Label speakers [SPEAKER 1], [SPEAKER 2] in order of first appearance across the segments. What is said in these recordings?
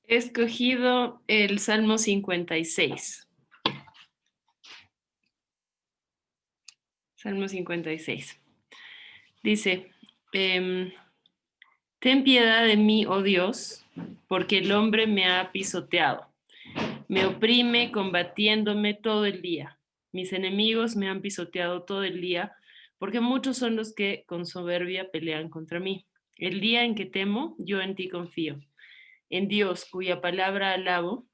[SPEAKER 1] He escogido el Salmo 56. Salmo 56. Dice, ten piedad de mí, oh Dios, porque el hombre me ha pisoteado. Me oprime combatiéndome todo el día. Mis enemigos me han pisoteado todo el día, porque muchos son los que con soberbia pelean contra mí. El día en que temo, yo en ti confío. En Dios, cuya palabra alabo,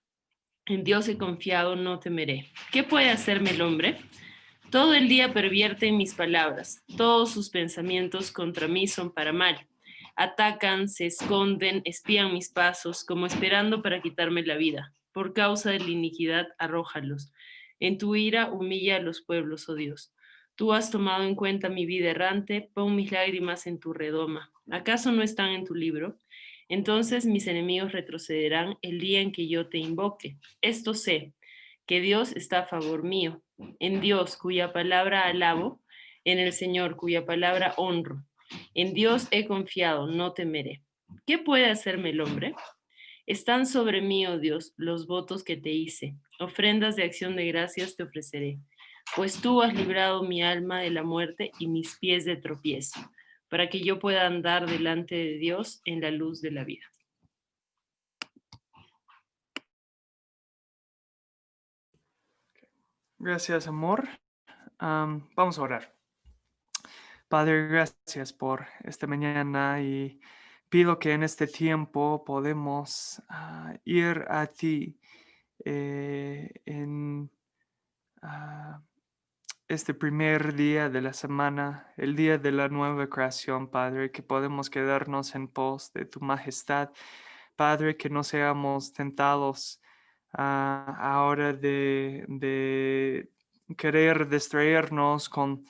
[SPEAKER 1] en Dios he confiado, no temeré. ¿Qué puede hacerme el hombre? Todo el día pervierten mis palabras. Todos sus pensamientos contra mí son para mal. Atacan, se esconden, espían mis pasos, como esperando para quitarme la vida. Por causa de la iniquidad, arrójalos. En tu ira humilla a los pueblos, oh Dios. Tú has tomado en cuenta mi vida errante, pon mis lágrimas en tu redoma. ¿Acaso no están en tu libro? Entonces mis enemigos retrocederán el día en que yo te invoque. Esto sé, que Dios está a favor mío. En Dios, cuya palabra alabo, en el Señor, cuya palabra honro. En Dios he confiado, no temeré. ¿Qué puede hacerme el hombre? Están sobre mí, oh Dios, los votos que te hice. Ofrendas de acción de gracias te ofreceré. Pues tú has librado mi alma de la muerte y mis pies de tropiezo, para que yo pueda andar delante de Dios en la luz de la vida.
[SPEAKER 2] Gracias, amor. Vamos a orar. Padre, gracias por esta mañana y pido que en este tiempo podemos ir a ti en este primer día de la semana, el día de la nueva creación, Padre, que podemos quedarnos en pos de tu majestad. Padre, que no seamos tentados ahora de querer distraernos con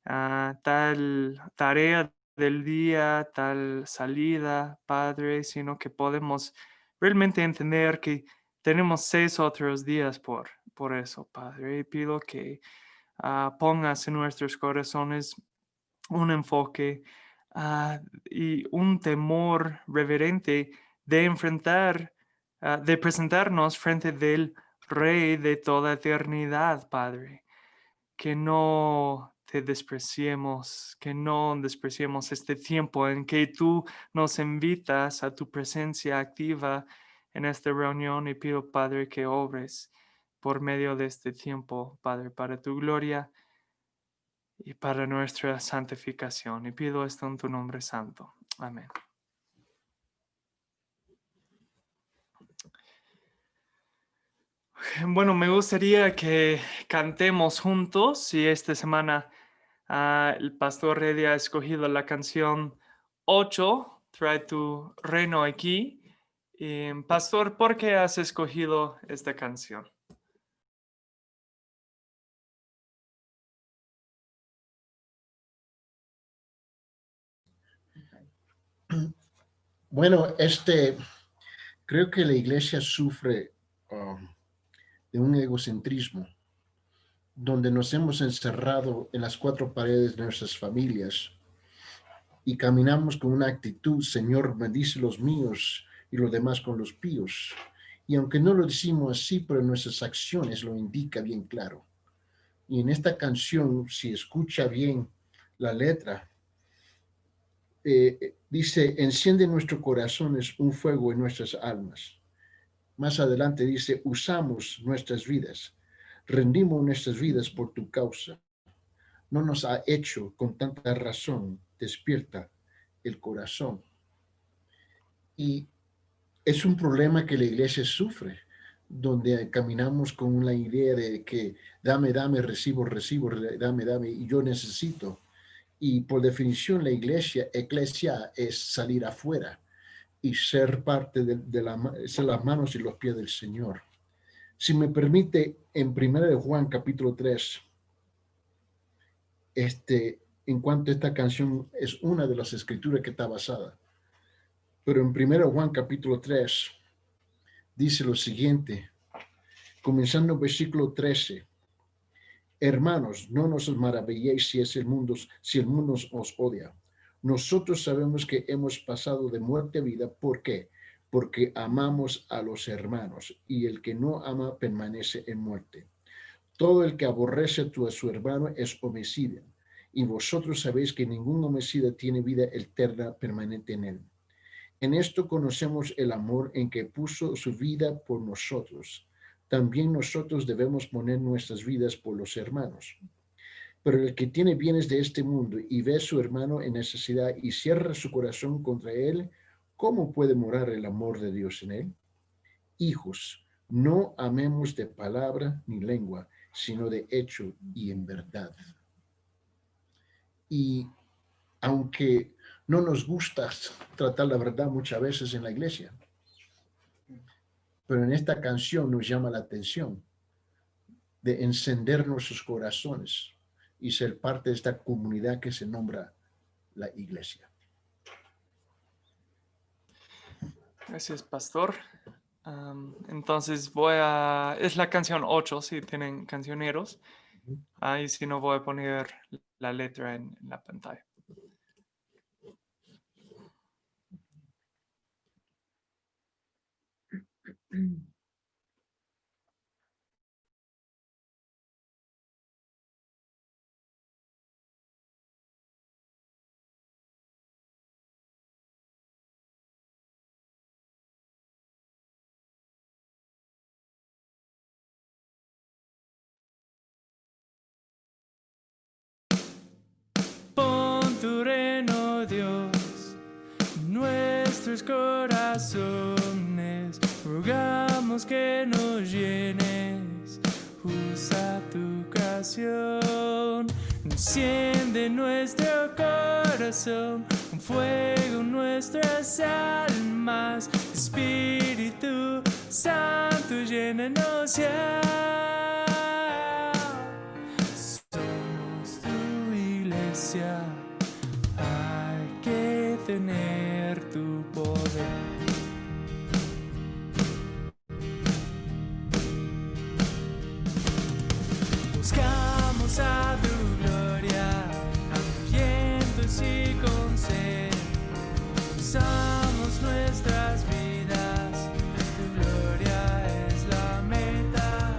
[SPEAKER 2] tal tarea del día, tal salida, Padre, sino que podemos realmente entender que tenemos 6 otros días por eso, Padre. Y pido que pongas en nuestros corazones un enfoque y un temor reverente de enfrentar, de presentarnos frente del Rey de toda eternidad, Padre. Que no te despreciemos, que no despreciemos este tiempo en que tú nos invitas a tu presencia activa en esta reunión y pido, Padre, que obres por medio de este tiempo, Padre, para tu gloria y para nuestra santificación. Y pido esto en tu nombre santo. Amén. Bueno, me gustaría que cantemos juntos y esta semana el pastor Reddy ha escogido la canción 8, Trae tu reino aquí. Pastor, ¿por qué has escogido esta canción?
[SPEAKER 3] Bueno, creo que la iglesia sufre de un egocentrismo, donde nos hemos encerrado en las 4 paredes de nuestras familias y caminamos con una actitud, Señor, bendice los míos y los demás con los píos. Y aunque no lo decimos así, pero nuestras acciones lo indica bien claro. Y en esta canción, si escucha bien la letra, dice, enciende en nuestros corazones un fuego en nuestras almas. Más adelante dice, usamos nuestras vidas, rendimos nuestras vidas por tu causa. No nos ha hecho con tanta razón, despierta el corazón. Y es un problema que la iglesia sufre, donde caminamos con la idea de que dame, dame, recibo, recibo, dame, dame, y yo necesito. Y por definición la eclesia es salir afuera y ser parte ser las manos y los pies del Señor. Si me permite, en 1 Juan capítulo 3, en cuanto a esta canción es una de las escrituras que está basada. Pero en 1 Juan capítulo 3 dice lo siguiente, comenzando el versículo 13. Hermanos, no nos maravilléis si el mundo os odia. Nosotros sabemos que hemos pasado de muerte a vida. ¿Por qué? porque amamos a los hermanos, y el que no ama permanece en muerte. Todo el que aborrece a su hermano es homicida, y vosotros sabéis que ningún homicida tiene vida eterna permanente en él. En esto conocemos el amor en que puso su vida por nosotros. También nosotros debemos poner nuestras vidas por los hermanos. Pero el que tiene bienes de este mundo y ve a su hermano en necesidad y cierra su corazón contra él, ¿cómo puede morar el amor de Dios en él? Hijos, no amemos de palabra ni lengua, sino de hecho y en verdad. Y aunque no nos gusta tratar la verdad muchas veces en la iglesia, pero en esta canción nos llama la atención de encender nuestros corazones y ser parte de esta comunidad que se nombra la iglesia.
[SPEAKER 2] Gracias, pastor. Entonces es la canción 8, si tienen cancioneros. Ahí si no voy a poner la letra en la pantalla. Pon tu reino, Dios, en nuestros corazones. Rogamos que nos llenes. Usa tu creación. Enciende nuestro corazón, un fuego en nuestras almas. Espíritu Santo, llénanos ya. Hay que tener tu poder. Buscamos a tu gloria, hambrientos y con sed. Usamos nuestras vidas, tu gloria es la meta.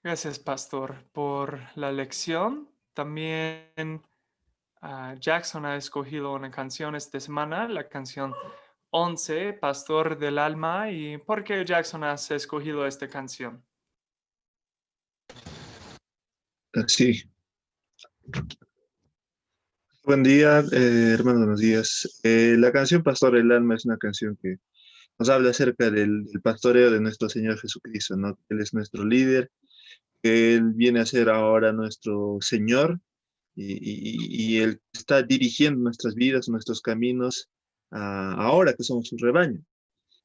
[SPEAKER 2] Gracias, pastor, por la lección. También Jackson ha escogido una canción esta semana, la canción 11, Pastor del Alma. ¿Y por qué, Jackson, has escogido esta canción?
[SPEAKER 4] Sí, buen día, hermanos, buenos días. La canción Pastor del Alma es una canción que nos habla acerca del pastoreo de nuestro Señor Jesucristo, ¿no? Él es nuestro líder, que Él viene a ser ahora nuestro Señor y Él está dirigiendo nuestras vidas, nuestros caminos, ahora que somos su rebaño.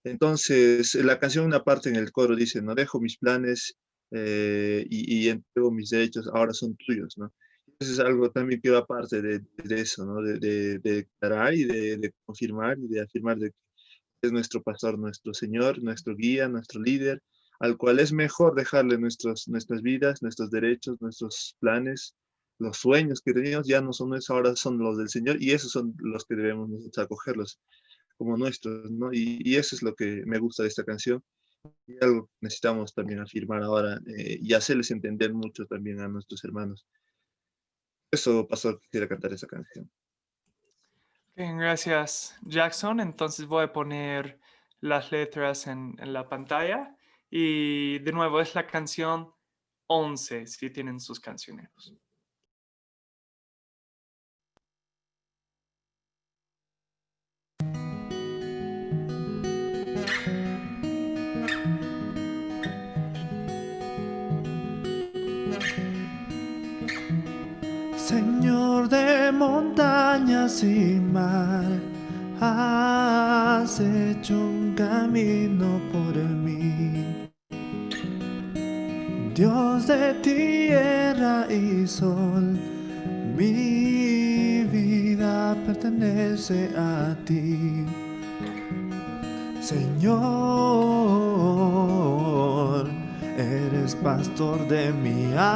[SPEAKER 4] Entonces, la canción, una parte en el coro dice, no dejo mis planes y entrego mis derechos, ahora son tuyos, ¿no? Eso es algo también que va aparte de eso, ¿no? De declarar y de confirmar y de afirmar de que es nuestro pastor, nuestro Señor, nuestro guía, nuestro líder, al cual es mejor dejarle nuestras vidas, nuestros derechos, nuestros planes, los sueños que teníamos, ya no son nuestros, ahora son los del Señor y esos son los que debemos nosotros acogerlos como nuestros, ¿no? Y eso es lo que me gusta de esta canción y algo que necesitamos también afirmar ahora y hacerles entender mucho también a nuestros hermanos. Eso pasó, quisiera cantar esa canción.
[SPEAKER 2] Bien, gracias, Jackson. Entonces voy a poner las letras en la pantalla. Y de nuevo es la canción 11, si tienen sus cancioneros.
[SPEAKER 5] Señor de montañas y mar, has hecho un camino por mí. Dios de tierra y sol, mi vida pertenece a ti. Señor, eres pastor de mi alma.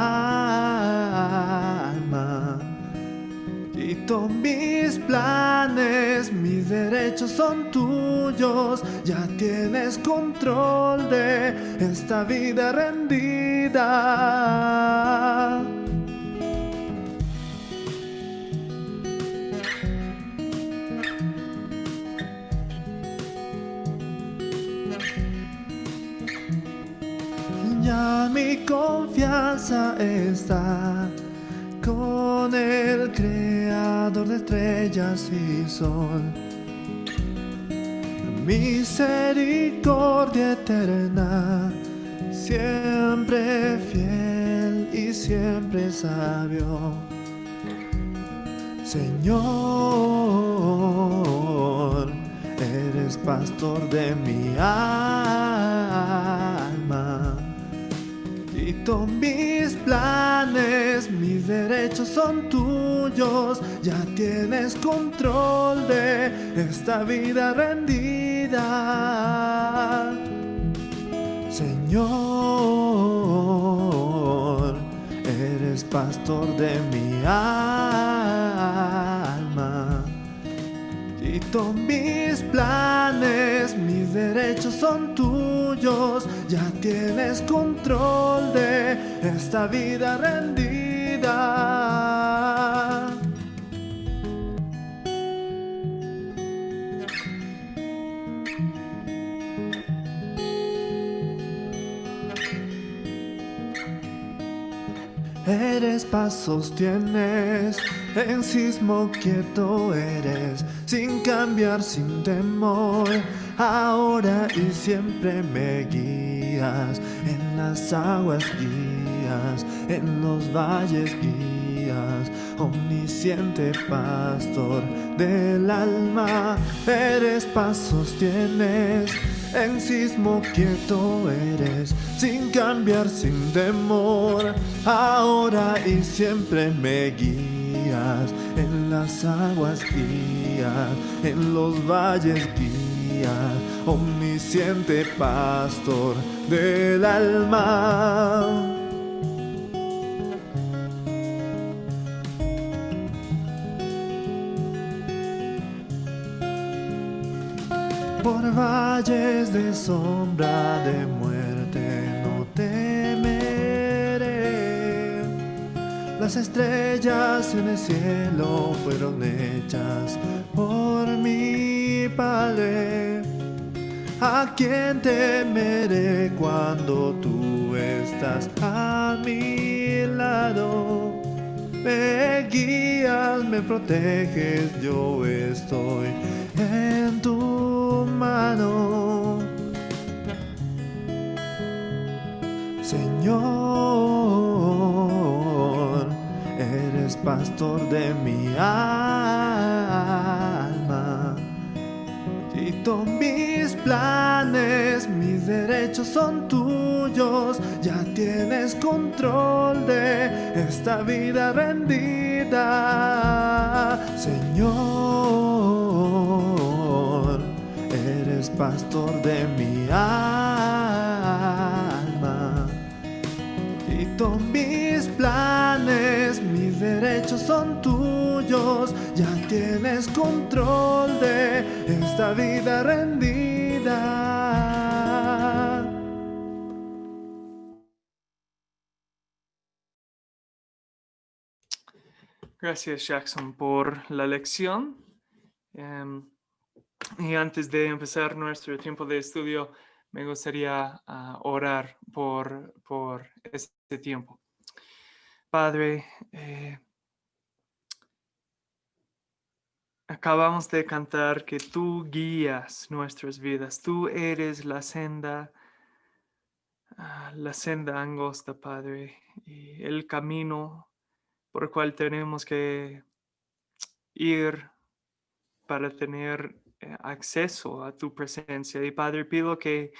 [SPEAKER 5] Y todos mis planes, mis derechos son tuyos. Ya tienes control de esta vida rendida. Ya mi confianza está con el creador de estrellas y sol. Misericordia eterna, siempre fiel y siempre sabio. Señor, eres pastor de mi alma. Y todos mis planes, mis derechos son tuyos. Ya tienes control de esta vida rendida. Señor, eres pastor de mi alma. Y todos mis planes, mis derechos son tuyos. Ya tienes control de esta vida rendida. Eres paz, sostienes, en sismo quieto eres, sin cambiar, sin temor, ahora y siempre me guías, en las aguas guías, en los valles guías, omnisciente pastor del alma, eres paz, sostienes, en sismo quieto eres, sin cambiar, sin temor, ahora y siempre me guías, en las aguas guías, en los valles guías, omnisciente pastor del alma. Por valles de sombra de muerte no temeré, Las estrellas en el cielo fueron hechas por mi Padre. ¿A quién temeré cuando tú estás a mi lado? Me guías, me proteges, yo estoy en tu mano. Señor, eres pastor de mi alma. Y todos mis planes, mis derechos son tuyos. Ya tienes control de esta vida rendida. Señor, eres pastor de mi alma. Y todos mis planes, mis derechos son tuyos. Ya tienes control de esta vida rendida.
[SPEAKER 2] Gracias, Jackson, por la lección. Y antes de empezar nuestro tiempo de estudio, me gustaría orar por este tiempo. Padre, acabamos de cantar que tú guías nuestras vidas. Tú eres la senda angosta, Padre, y el camino por el cual tenemos que ir para tener acceso a tu presencia. Y Padre, pido que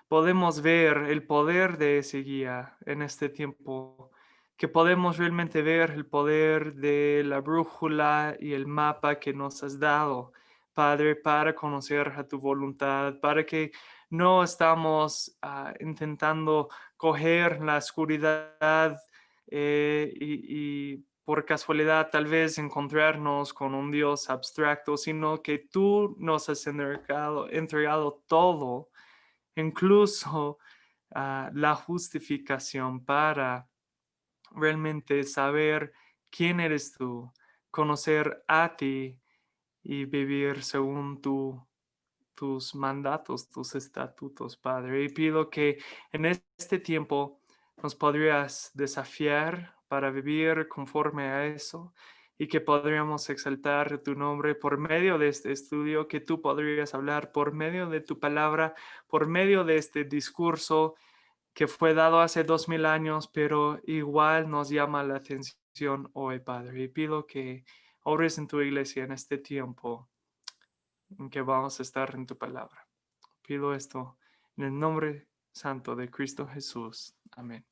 [SPEAKER 2] podemos ver el poder de ese guía en este tiempo, que podemos realmente ver el poder de la brújula y el mapa que nos has dado, Padre, para conocer a tu voluntad, para que no estamos intentando coger la oscuridad y por casualidad tal vez encontrarnos con un Dios abstracto, sino que tú nos has entregado todo, incluso la justificación para realmente saber quién eres tú, conocer a ti y vivir según tus mandatos, tus estatutos, Padre. Y pido que en este tiempo nos podrías desafiar para vivir conforme a eso y que podríamos exaltar tu nombre por medio de este estudio, que tú podrías hablar por medio de tu palabra, por medio de este discurso que fue dado hace 2000 años, pero igual nos llama la atención hoy, Padre. Y pido que obres en tu iglesia en este tiempo en que vamos a estar en tu palabra. Pido esto en el nombre santo de Cristo Jesús. Amén.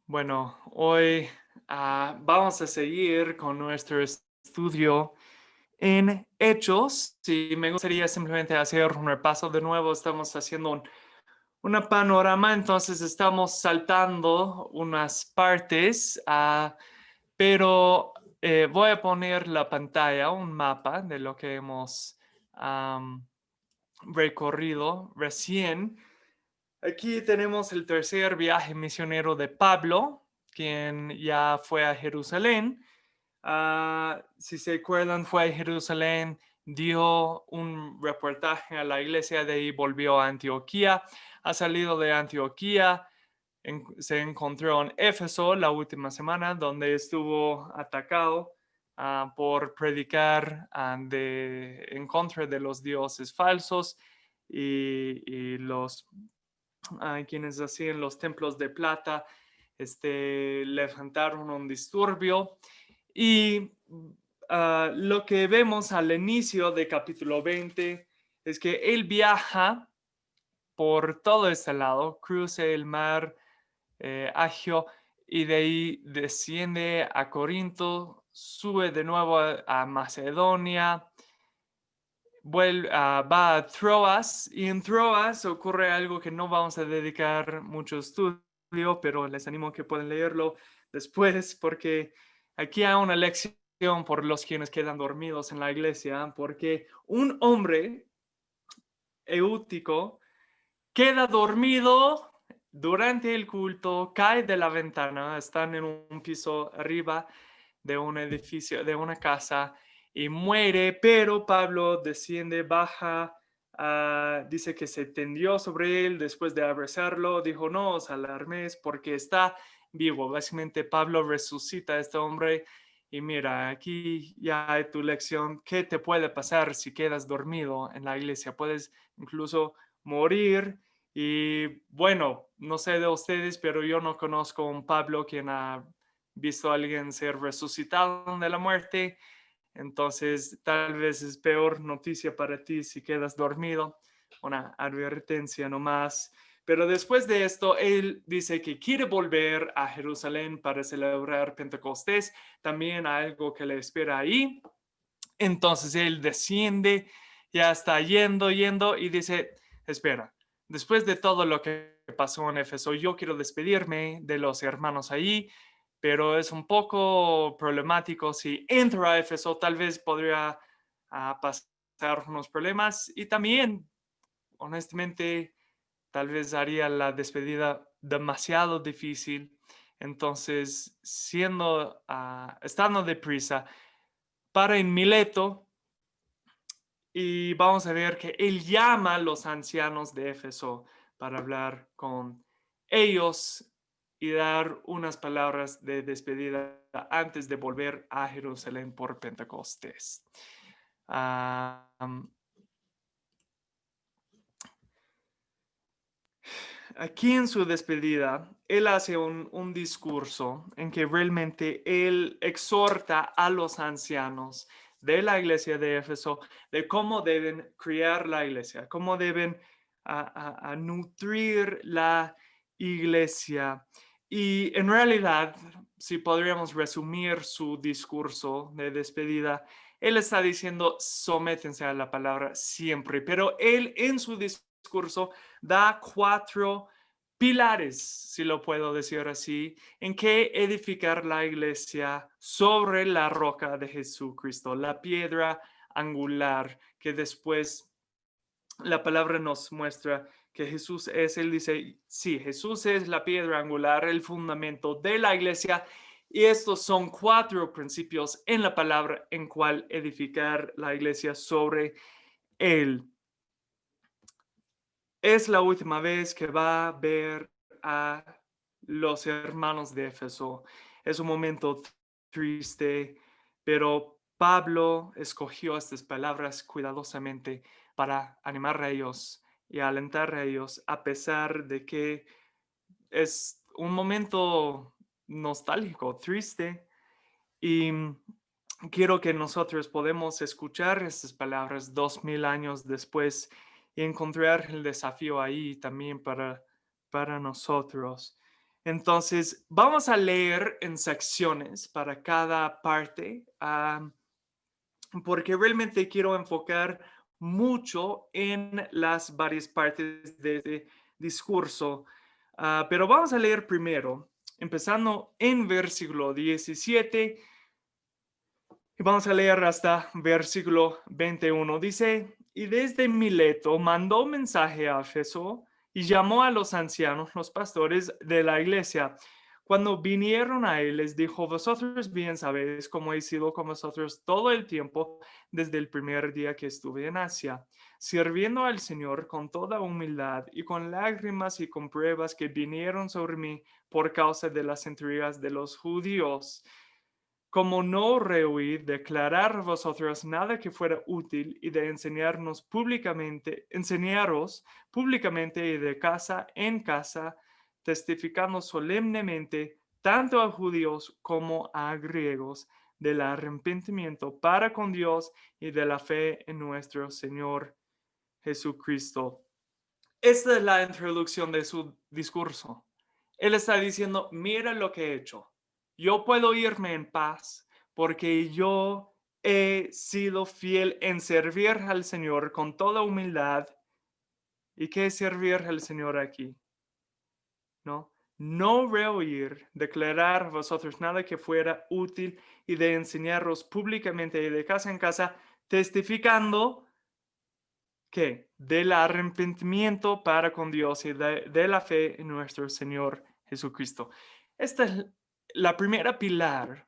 [SPEAKER 2] Bueno, hoy vamos a seguir con nuestro estudio en Hechos. Y me gustaría simplemente hacer un repaso de nuevo. Estamos haciendo una panorama, entonces estamos saltando unas partes, pero voy a poner la pantalla, un mapa de lo que hemos recorrido recién. Aquí tenemos el tercer viaje misionero de Pablo, quien ya fue a Jerusalén. Si se acuerdan, fue a Jerusalén, dio un reportaje a la iglesia, de ahí volvió a Antioquía. Ha salido de Antioquía, se encontró en Éfeso la última semana, donde estuvo atacado por predicar en contra de los dioses falsos y los quienes hacían los templos de plata. Levantaron un disturbio y lo que vemos al inicio de capítulo 20 es que él viaja por todo este lado, cruza el mar Agio y de ahí desciende a Corinto, sube de nuevo a Macedonia, va a Troas, y en Troas ocurre algo que no vamos a dedicar mucho estudio, pero les animo a que puedan leerlo después, porque aquí hay una lección por los quienes quedan dormidos en la iglesia, porque un hombre Eutico queda dormido durante el culto, cae de la ventana, están en un piso arriba de un edificio, de una casa, y muere, pero Pablo desciende, baja, dice que se tendió sobre él después de abrazarlo, dijo, no os alarméis porque está vivo. Básicamente Pablo resucita a este hombre y mira, aquí ya hay tu lección. ¿Qué te puede pasar si quedas dormido en la iglesia? Puedes incluso morir. Y bueno, no sé de ustedes, pero yo no conozco a un Pablo quien ha visto a alguien ser resucitado de la muerte. Entonces, tal vez es peor noticia para ti si quedas dormido. Una advertencia nomás. Pero después de esto, él dice que quiere volver a Jerusalén para celebrar Pentecostés. También algo que le espera ahí. Entonces él desciende, ya está yendo y dice, espera, después de todo lo que pasó en Éfeso, yo quiero despedirme de los hermanos ahí, pero es un poco problemático. Si entro a Éfeso, tal vez podría pasar unos problemas y también, honestamente, tal vez haría la despedida demasiado difícil. Entonces, estando deprisa, para en Mileto y vamos a ver que él llama a los ancianos de Éfeso para hablar con ellos y dar unas palabras de despedida antes de volver a Jerusalén por Pentecostés. Aquí en su despedida, él hace un discurso en que realmente él exhorta a los ancianos de la iglesia de Éfeso de cómo deben criar la iglesia, cómo deben a nutrir la iglesia. Y en realidad, si podríamos resumir su discurso de despedida, él está diciendo, sométense a la palabra siempre, pero él en su discurso da 4 pilares, si lo puedo decir así, en que edificar la iglesia sobre la roca de Jesucristo, la piedra angular, que después la palabra nos muestra que Jesús es. Él dice, sí, Jesús es la piedra angular, el fundamento de la iglesia, y estos son 4 principios en la palabra en cual edificar la iglesia sobre él. Es la última vez que va a ver a los hermanos de Éfeso. Es un momento triste, pero Pablo escogió estas palabras cuidadosamente para animar a ellos y alentar a ellos, a pesar de que es un momento nostálgico, triste. Y quiero que nosotros podamos escuchar estas palabras 2000 años después y encontrar el desafío ahí también para nosotros. Entonces, vamos a leer en secciones para cada parte, porque realmente quiero enfocar mucho en las varias partes de este discurso. Pero vamos a leer primero, empezando en versículo 17. Y vamos a leer hasta versículo 21. Dice, y desde Mileto mandó mensaje a Éfeso y llamó a los ancianos, los pastores de la iglesia. Cuando vinieron a él, les dijo, vosotros bien sabéis cómo he sido con vosotros todo el tiempo desde el primer día que estuve en Asia, sirviendo al Señor con toda humildad y con lágrimas y con pruebas que vinieron sobre mí por causa de las intrigas de los judíos. Como no rehuí declarar a vosotros nada que fuera útil y de enseñaros públicamente y de casa en casa, testificando solemnemente tanto a judíos como a griegos del arrepentimiento para con Dios y de la fe en nuestro Señor Jesucristo. Esta es la introducción de su discurso. Él está diciendo, mira lo que he hecho. Yo puedo irme en paz porque yo he sido fiel en servir al Señor con toda humildad. ¿Y qué es servir al Señor aquí? No rehuir, declarar a vosotros nada que fuera útil y de enseñaros públicamente y de casa en casa, testificando ¿qué? Del arrepentimiento para con Dios y de la fe en nuestro Señor Jesucristo. Esta es la primera pilar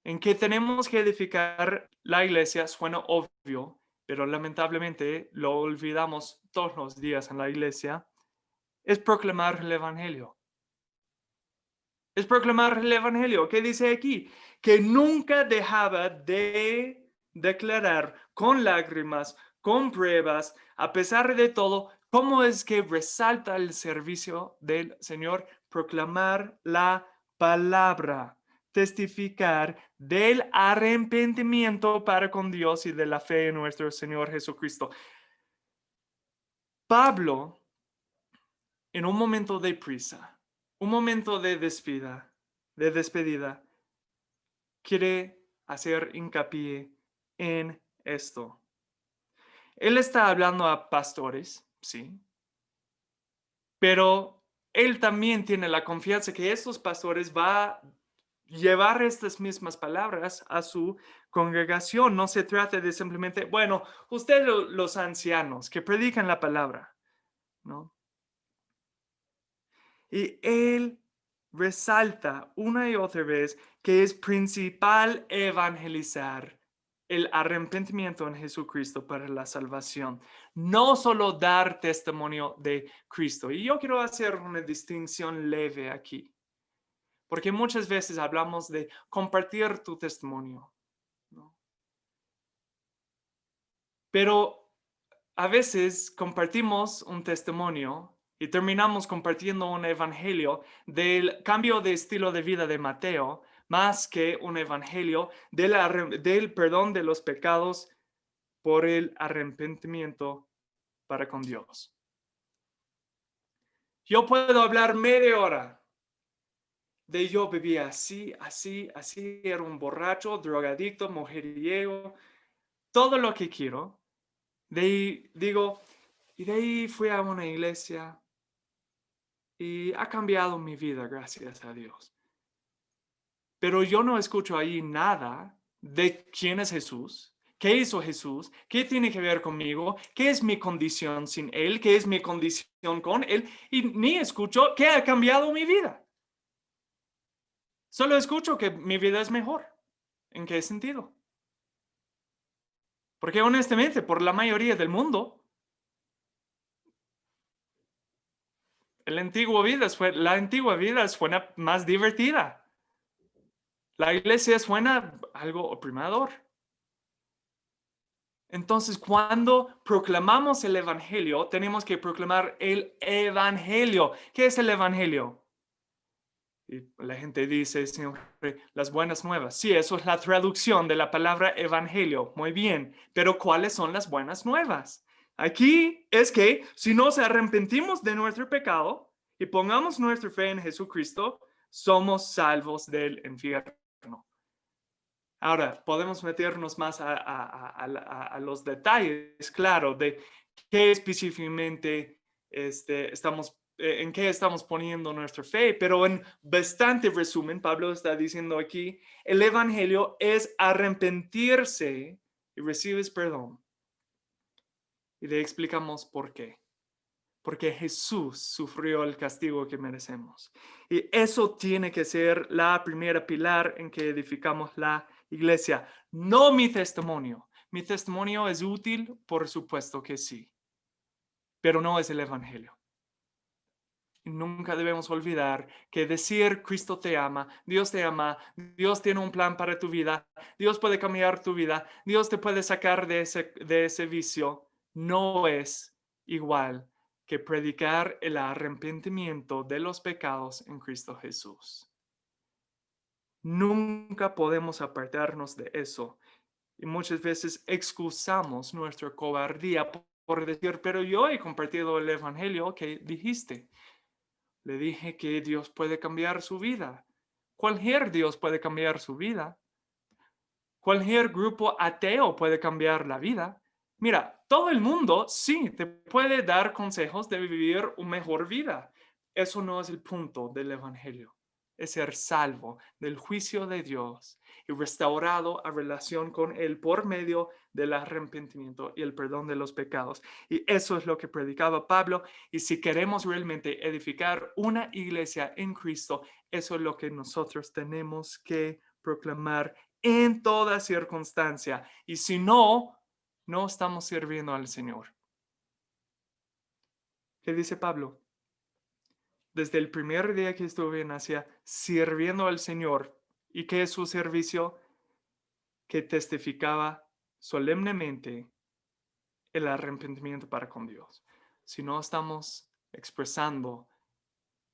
[SPEAKER 2] en que tenemos que edificar la iglesia. Suena obvio, pero lamentablemente lo olvidamos todos los días en la iglesia. Es proclamar el evangelio. Es proclamar el evangelio. ¿Qué dice aquí? Que nunca dejaba de declarar con lágrimas, con pruebas, a pesar de todo, cómo es que resalta el servicio del Señor, proclamar la palabra, testificar del arrepentimiento para con Dios y de la fe en nuestro Señor Jesucristo. Pablo, en un momento de prisa, un momento de despedida, quiere hacer hincapié en esto. Él está hablando a pastores, sí, pero él también tiene la confianza que estos pastores va a llevar estas mismas palabras a su congregación. No se trata de simplemente, bueno, ustedes los ancianos que predican la palabra, ¿no? Y él resalta una y otra vez que es principal evangelizar el arrepentimiento en Jesucristo para la salvación. No solo dar testimonio de Cristo. Y yo quiero hacer una distinción leve aquí. Porque muchas veces hablamos de compartir tu testimonio, ¿no? Pero a veces compartimos un testimonio y terminamos compartiendo un evangelio del cambio de estilo de vida de Mateo, más que un evangelio del perdón de los pecados por el arrepentimiento para con Dios. Yo puedo hablar media hora de yo vivía así, era un borracho, drogadicto, mujeriego, todo lo que quiero. De ahí digo, y de ahí fui a una iglesia y ha cambiado mi vida, gracias a Dios. Pero yo no escucho ahí nada de quién es Jesús, qué hizo Jesús, qué tiene que ver conmigo, qué es mi condición sin Él, qué es mi condición con Él, y ni escucho qué ha cambiado mi vida. Solo escucho que mi vida es mejor. ¿En qué sentido? Porque honestamente, por la mayoría del mundo, la antigua vida suena más divertida. La iglesia suena algo oprimador. Entonces, cuando proclamamos el evangelio, tenemos que proclamar el evangelio. ¿Qué es el evangelio? Y la gente dice siempre las buenas nuevas. Sí, eso es la traducción de la palabra evangelio. Muy bien. Pero ¿cuáles son las buenas nuevas? Aquí es que si nos arrepentimos de nuestro pecado y pongamos nuestra fe en Jesucristo, somos salvos del infierno. Ahora, podemos meternos más a los detalles, claro, de qué específicamente en qué estamos poniendo nuestra fe, pero en bastante resumen, Pablo está diciendo aquí, el evangelio es arrepentirse y recibes perdón. Y le explicamos por qué. Porque Jesús sufrió el castigo que merecemos. Y eso tiene que ser la primera pilar en que edificamos la iglesia. No mi testimonio. Mi testimonio es útil, por supuesto que sí. Pero no es el evangelio. Y nunca debemos olvidar que decir Cristo te ama, Dios Dios tiene un plan para tu vida, Dios puede cambiar tu vida, Dios te puede sacar de ese vicio, no es igual que predicar el arrepentimiento de los pecados en Cristo Jesús. Nunca podemos apartarnos de eso. Y muchas veces excusamos nuestra cobardía por decir, pero yo he compartido el evangelio que dijiste. Le dije que Dios puede cambiar su vida. Cualquier Dios puede cambiar su vida. Cualquier grupo ateo puede cambiar la vida. Mira, todo el mundo sí te puede dar consejos de vivir una mejor vida. Eso no es el punto del evangelio. es ser salvo del juicio de Dios y restaurado a relación con Él por medio del arrepentimiento y el perdón de los pecados. Y eso es lo que predicaba Pablo. Y si queremos realmente edificar una iglesia en Cristo, eso es lo que nosotros tenemos que proclamar en toda circunstancia. Y si no, no estamos sirviendo al Señor. ¿Qué dice Pablo? Desde el primer día que estuve en Asia, sirviendo al Señor. ¿Y qué es su servicio? Que testificaba solemnemente el arrepentimiento para con Dios. Si no estamos expresando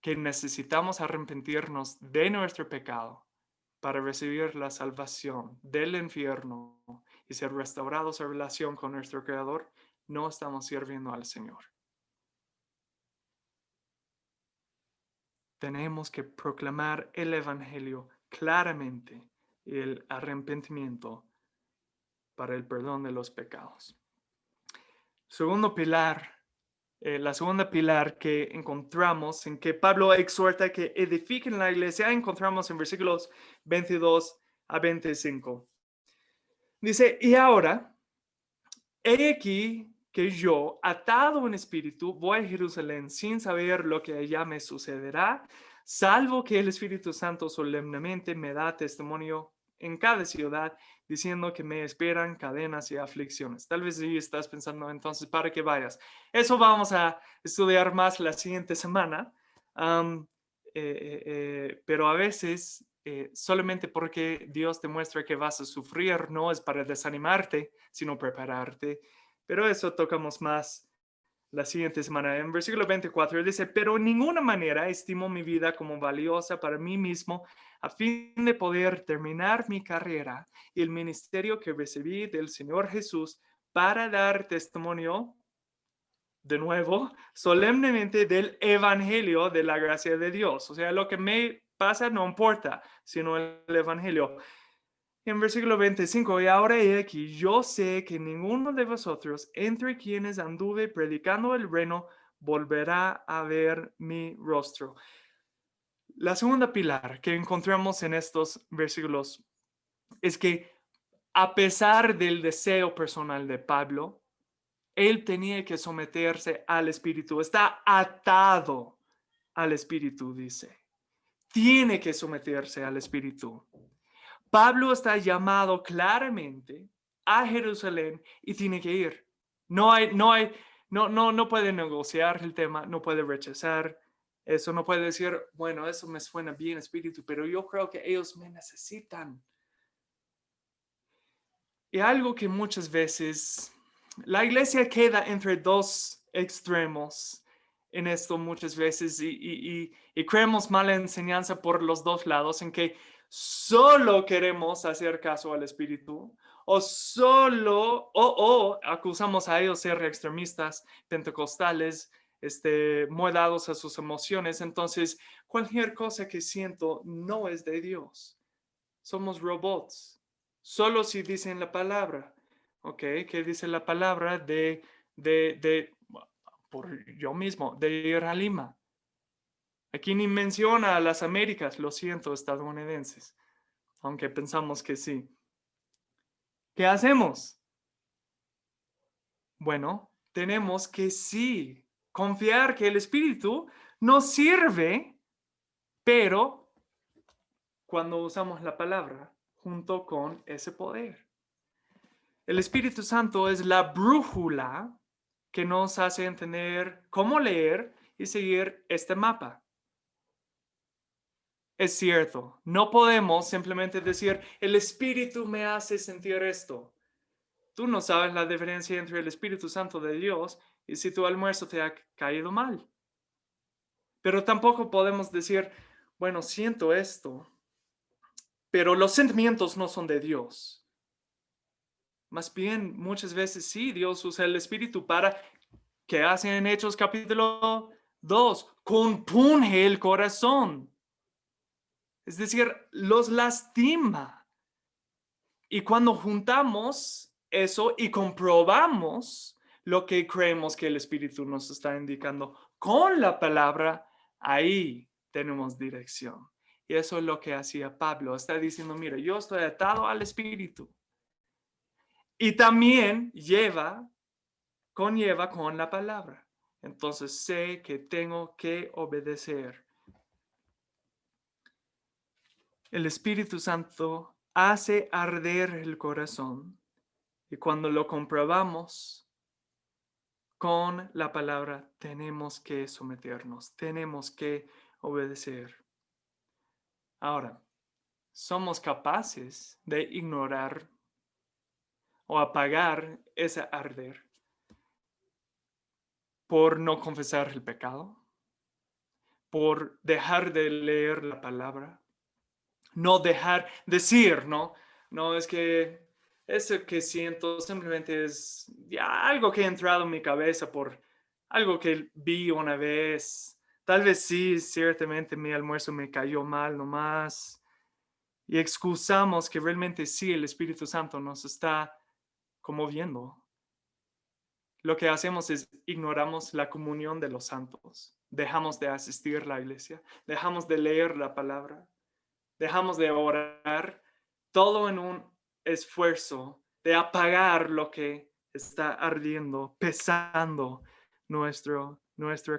[SPEAKER 2] que necesitamos arrepentirnos de nuestro pecado para recibir la salvación del infierno y ser restaurados en relación con nuestro Creador, no estamos sirviendo al Señor. Tenemos que proclamar el Evangelio claramente y el arrepentimiento para el perdón de los pecados. Segundo pilar, la segunda pilar que encontramos en que Pablo exhorta que edifiquen la iglesia, encontramos en versículos 22 a 25. Dice, y ahora, he aquí que yo, atado en espíritu, voy a Jerusalén sin saber lo que allá me sucederá, salvo que el Espíritu Santo solemnemente me da testimonio en cada ciudad, diciendo que me esperan cadenas y aflicciones. Tal vez sí estás pensando entonces para que vayas. Eso vamos a estudiar más la siguiente semana, pero a veces solamente porque Dios te muestra que vas a sufrir no es para desanimarte, sino prepararte. Pero eso tocamos más la siguiente semana. En versículo 24 dice, pero en ninguna manera estimo mi vida como valiosa para mí mismo a fin de poder terminar mi carrera y el ministerio que recibí del Señor Jesús para dar testimonio, de nuevo, solemnemente del Evangelio de la gracia de Dios. O sea, lo que me pasa no importa, sino el Evangelio. En versículo 25, y ahora he aquí, yo sé que ninguno de vosotros, entre quienes anduve predicando el reino, volverá a ver mi rostro. La segunda pilar que encontramos en estos versículos es que a pesar del deseo personal de Pablo, él tenía que someterse al Espíritu. Está atado al Espíritu, dice. Tiene que someterse al Espíritu. Pablo está llamado claramente a Jerusalén y tiene que ir. No puede negociar el tema, no puede rechazar eso, no puede decir, bueno, eso me suena bien, Espíritu, pero yo creo que ellos me necesitan. Y algo que muchas veces la iglesia queda entre dos extremos en esto muchas veces y creemos mala enseñanza por los dos lados, en que solo queremos hacer caso al Espíritu o acusamos a ellos de ser extremistas, pentecostales, muy dados a sus emociones. Entonces, cualquier cosa que siento no es de Dios. Somos robots. Solo si dicen la palabra. ¿Ok? ¿Qué dice la palabra por yo mismo, de ir a Lima? Aquí ni menciona a las Américas, lo siento, estadounidenses, aunque pensamos que sí. ¿Qué hacemos? Bueno, tenemos que sí confiar que el Espíritu nos sirve, pero cuando usamos la palabra junto con ese poder. El Espíritu Santo es la brújula que nos hace entender cómo leer y seguir este mapa. Es cierto, no podemos simplemente decir, el Espíritu me hace sentir esto. Tú no sabes la diferencia entre el Espíritu Santo de Dios y si tu almuerzo te ha caído mal. Pero tampoco podemos decir, bueno, siento esto, pero los sentimientos no son de Dios. Más bien, muchas veces sí, Dios usa el Espíritu para, ¿qué hace en Hechos capítulo 2? Compunge el corazón. Es decir, los lastima. Y cuando juntamos eso y comprobamos lo que creemos que el Espíritu nos está indicando con la palabra, ahí tenemos dirección. Y eso es lo que hacía Pablo. Está diciendo, mira, yo estoy atado al Espíritu. Y también conlleva con la palabra. Entonces sé que tengo que obedecer. El Espíritu Santo hace arder el corazón. Y cuando lo comprobamos con la palabra, tenemos que someternos, tenemos que obedecer. Ahora, somos capaces de ignorar o apagar ese arder por no confesar el pecado, por dejar de leer la palabra, no dejar decir, ¿no? No es que eso que siento simplemente es ya algo que ha entrado en mi cabeza por algo que vi una vez. Tal vez sí, ciertamente mi almuerzo me cayó mal nomás. Y excusamos que realmente sí, el Espíritu Santo nos está conmoviendo. Lo que hacemos es ignoramos la comunión de los santos. Dejamos de asistir a la iglesia, dejamos de leer la palabra, dejamos de orar, todo en un esfuerzo de apagar lo que está ardiendo, pesando nuestro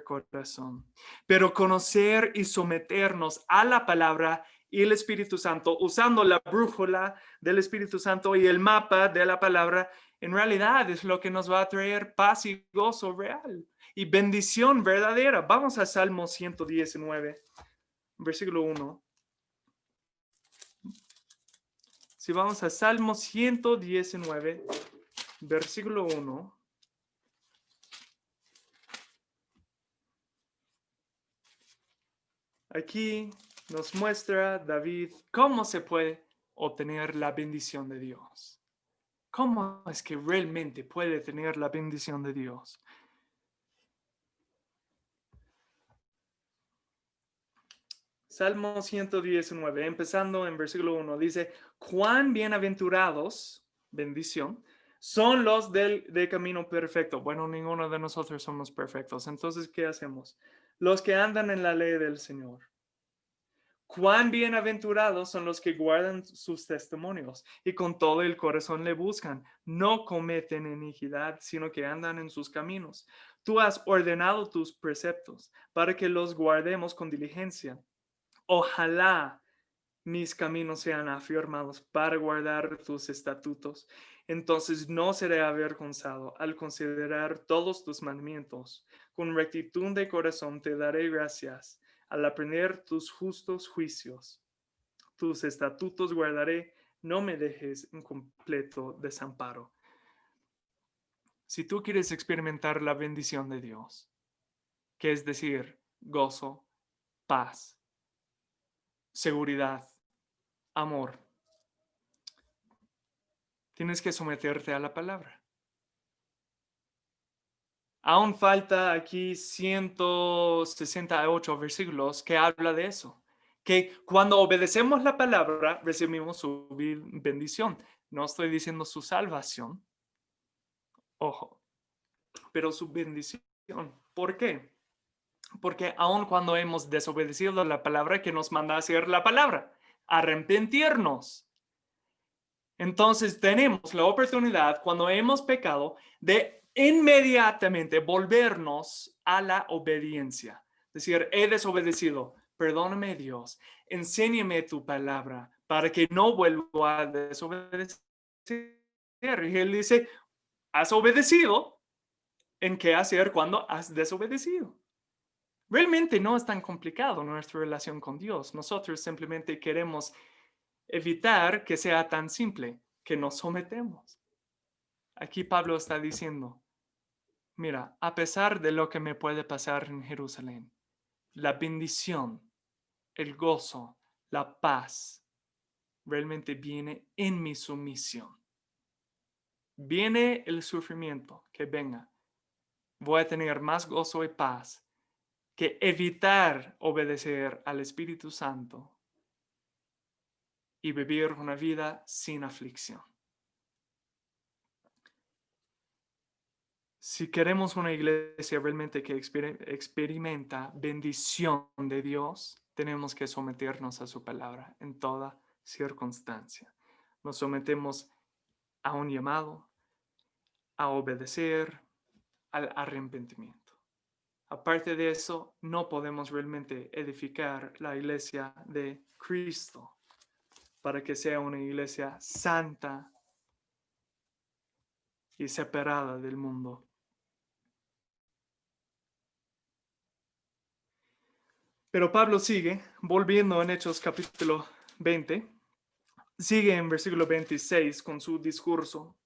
[SPEAKER 2] corazón. Pero conocer y someternos a la palabra y el Espíritu Santo, usando la brújula del Espíritu Santo y el mapa de la palabra, en realidad es lo que nos va a traer paz y gozo real y bendición verdadera. Vamos a Salmo 119, versículo 1. Si vamos a Salmo 119, versículo 1. Aquí nos muestra David cómo se puede obtener la bendición de Dios. ¿Cómo es que realmente puede tener la bendición de Dios? Salmo 119, empezando en versículo 1, dice, cuán bienaventurados, bendición, son los de camino perfecto. Bueno, ninguno de nosotros somos perfectos. Entonces, ¿qué hacemos? Los que andan en la ley del Señor. Cuán bienaventurados son los que guardan sus testimonios y con todo el corazón le buscan. No cometen iniquidad, sino que andan en sus caminos. Tú has ordenado tus preceptos para que los guardemos con diligencia. Ojalá mis caminos sean afirmados para guardar tus estatutos. Entonces no seré avergonzado al considerar todos tus mandamientos. Con rectitud de corazón te daré gracias al aprender tus justos juicios. Tus estatutos guardaré, no me dejes en completo desamparo. Si tú quieres experimentar la bendición de Dios, que es decir, gozo, paz, seguridad, amor, tienes que someterte a la palabra. Aún falta aquí 168 versículos que habla de eso. Que cuando obedecemos la palabra, recibimos su bendición. No estoy diciendo su salvación, ojo, pero su bendición. ¿Por qué? Porque aun cuando hemos desobedecido la palabra que nos manda a hacer la palabra, arrepentirnos. Entonces tenemos la oportunidad, cuando hemos pecado, de inmediatamente volvernos a la obediencia. Es decir, he desobedecido, perdóname Dios, enséñame tu palabra para que no vuelva a desobedecer. Y él dice, has obedecido, ¿en qué hacer cuando has desobedecido? Realmente no es tan complicado nuestra relación con Dios. Nosotros simplemente queremos evitar que sea tan simple, que nos sometemos. Aquí Pablo está diciendo, mira, a pesar de lo que me puede pasar en Jerusalén, la bendición, el gozo, la paz, realmente viene en mi sumisión. Viene el sufrimiento, que venga. Voy a tener más gozo y paz que evitar obedecer al Espíritu Santo y vivir una vida sin aflicción. Si queremos una iglesia realmente que experimenta bendición de Dios, tenemos que someternos a su palabra en toda circunstancia. Nos sometemos a un llamado, a obedecer, al arrepentimiento. Aparte de eso, no podemos realmente edificar la iglesia de Cristo para que sea una iglesia santa y separada del mundo. Pero Pablo sigue, volviendo en Hechos capítulo 20, sigue en versículo 26 con su discurso.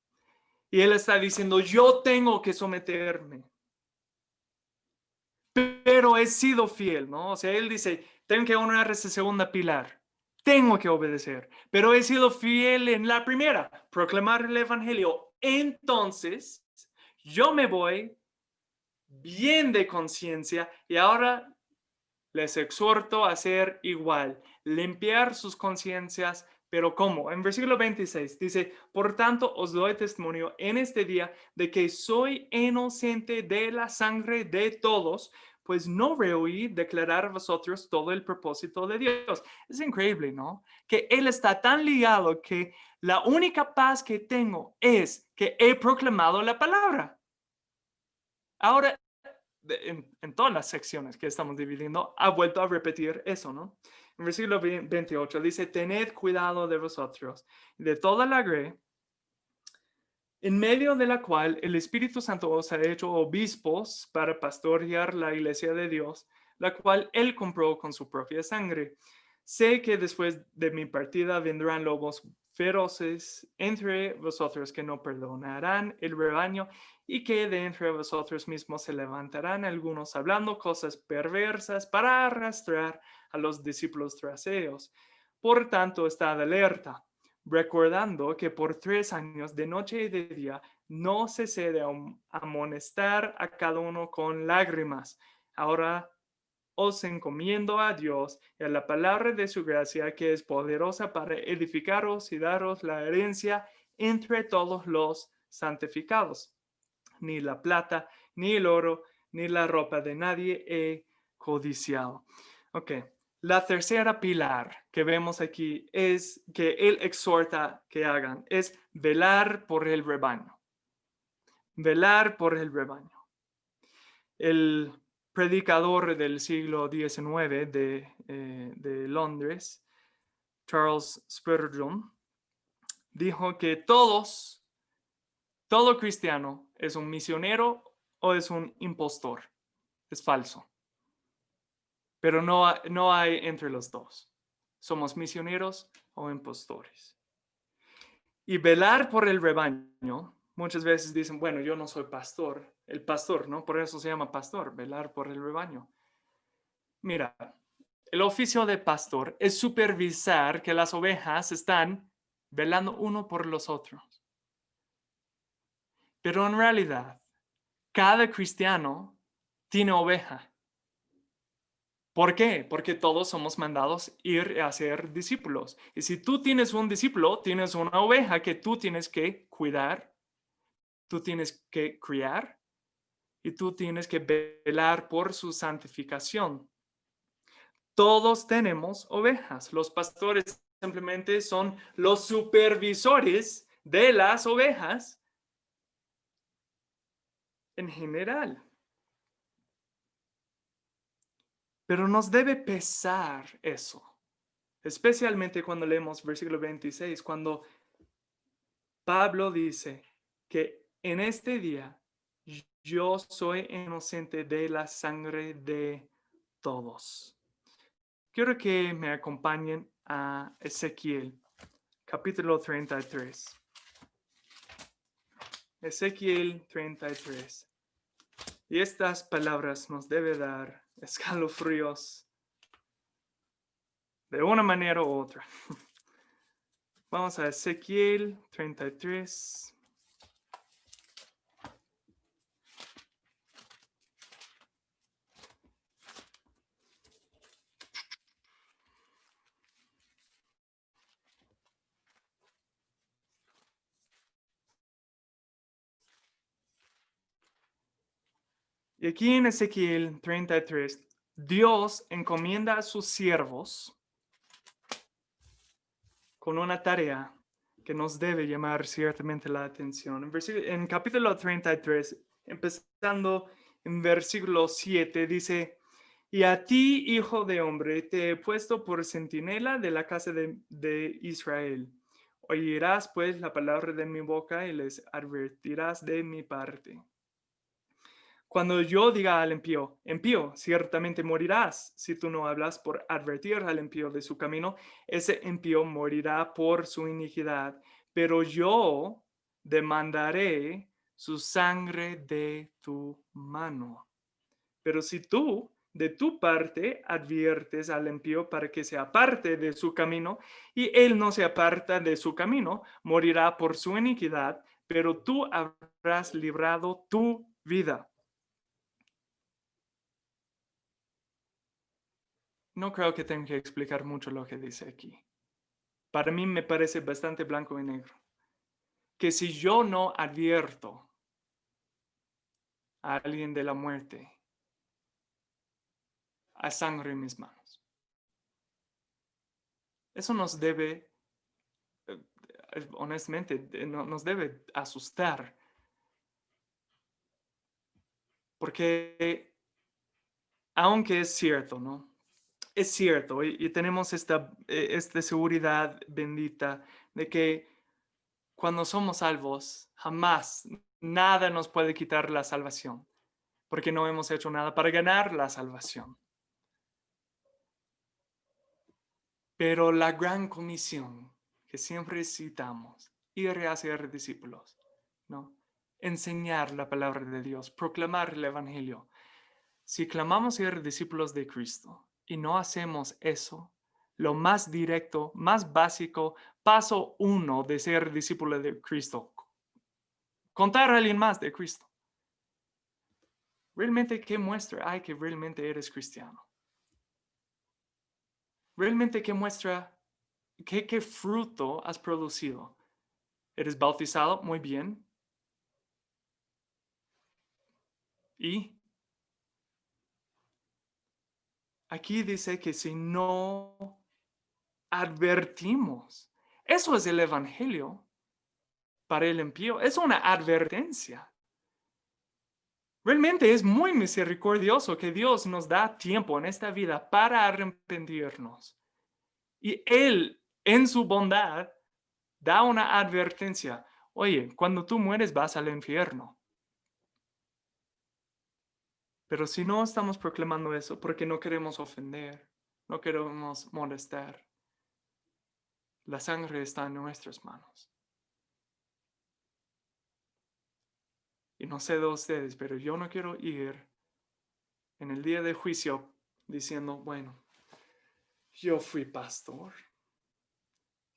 [SPEAKER 2] Y él está diciendo, yo tengo que someterme, pero he sido fiel, ¿no? O sea, él dice, tengo que honrar ese segundo pilar, tengo que obedecer, pero he sido fiel en la primera, proclamar el evangelio. Entonces, yo me voy bien de conciencia y ahora les exhorto a hacer igual, limpiar sus conciencias. Pero ¿cómo? En versículo 26 dice, por tanto os doy testimonio en este día de que soy inocente de la sangre de todos, pues no rehuí declarar a vosotros todo el propósito de Dios. Es increíble, ¿no? Que Él está tan ligado que la única paz que tengo es que he proclamado la palabra. Ahora, en todas las secciones que estamos dividiendo, ha vuelto a repetir eso, ¿no? En versículo 28 dice, tened cuidado de vosotros, de toda la grey, en medio de la cual el Espíritu Santo os ha hecho obispos para pastorear la iglesia de Dios, la cual Él compró con su propia sangre. Sé que después de mi partida vendrán lobos feroces entre vosotros que no perdonarán el rebaño y que de entre vosotros mismos se levantarán algunos hablando cosas perversas para arrastrar a los discípulos tras ellos. Por tanto, estad alerta, recordando que por 3 años de noche y de día no cesé de amonestar a cada uno con lágrimas. Ahora os encomiendo a Dios y a la palabra de su gracia, que es poderosa para edificaros y daros la herencia entre todos los santificados. Ni la plata, ni el oro, ni la ropa de nadie he codiciado. Ok, la tercera pilar que vemos aquí es que él exhorta que hagan, es velar por el rebaño. Velar por el rebaño. El predicador del siglo XIX de Londres, Charles Spurgeon, dijo que todo cristiano es un misionero o es un impostor. Es falso. Pero no hay entre los dos. Somos misioneros o impostores. Y velar por el rebaño, muchas veces dicen, bueno, yo no soy pastor. El pastor, ¿no? Por eso se llama pastor, velar por el rebaño. Mira, el oficio de pastor es supervisar que las ovejas están velando uno por los otros. Pero en realidad, cada cristiano tiene oveja. ¿Por qué? Porque todos somos mandados ir a ser discípulos. Y si tú tienes un discípulo, tienes una oveja que tú tienes que cuidar, tú tienes que criar y tú tienes que velar por su santificación. Todos tenemos ovejas. Los pastores simplemente son los supervisores de las ovejas en general. Pero nos debe pesar eso, especialmente cuando leemos versículo 26, cuando Pablo dice que en este día yo soy inocente de la sangre de todos. Quiero que me acompañen a Ezequiel, capítulo 33. Ezequiel 33. Y estas palabras nos deben dar escalofríos de una manera u otra. Vamos a Ezequiel 33. Y aquí en Ezequiel 33 Dios encomienda a sus siervos con una tarea que nos debe llamar ciertamente la atención. En capítulo 33, empezando en versículo 7, dice: y a ti, hijo de hombre, te he puesto por centinela de la casa de Israel. Oirás pues la palabra de mi boca y les advertirás de mi parte. Cuando yo diga al impío, impío, ciertamente morirás, si tú no hablas por advertir al impío de su camino, ese impío morirá por su iniquidad, pero yo demandaré su sangre de tu mano. Pero si tú, de tu parte, adviertes al impío para que se aparte de su camino, y él no se aparta de su camino, morirá por su iniquidad, pero tú habrás librado tu vida. No creo que tenga que explicar mucho lo que dice aquí. Para mí me parece bastante blanco y negro. Que si yo no advierto a alguien de la muerte, hay sangre en mis manos. Eso nos debe, honestamente, nos debe asustar. Porque, aunque es cierto, ¿no? Es cierto, y tenemos esta seguridad bendita de que cuando somos salvos, jamás nada nos puede quitar la salvación, porque no hemos hecho nada para ganar la salvación. Pero la gran comisión que siempre citamos, ir a hacer discípulos, ¿no? Enseñar la palabra de Dios, proclamar el evangelio. Si clamamos ser discípulos de Cristo y no hacemos eso, lo más directo, más básico, paso 1 de ser discípulo de Cristo, contar a alguien más de Cristo. ¿Realmente qué muestra hay que realmente eres cristiano? ¿Realmente qué muestra, qué fruto has producido? ¿Eres bautizado? Muy bien. ¿Y? Aquí dice que si no advertimos, eso es el evangelio para el impío, es una advertencia. Realmente es muy misericordioso que Dios nos da tiempo en esta vida para arrepentirnos. Y Él, en su bondad, da una advertencia. Oye, cuando tú mueres vas al infierno. Pero si no estamos proclamando eso porque no queremos ofender, no queremos molestar, la sangre está en nuestras manos. Y no sé de ustedes, pero yo no quiero ir en el día de juicio diciendo, bueno, yo fui pastor.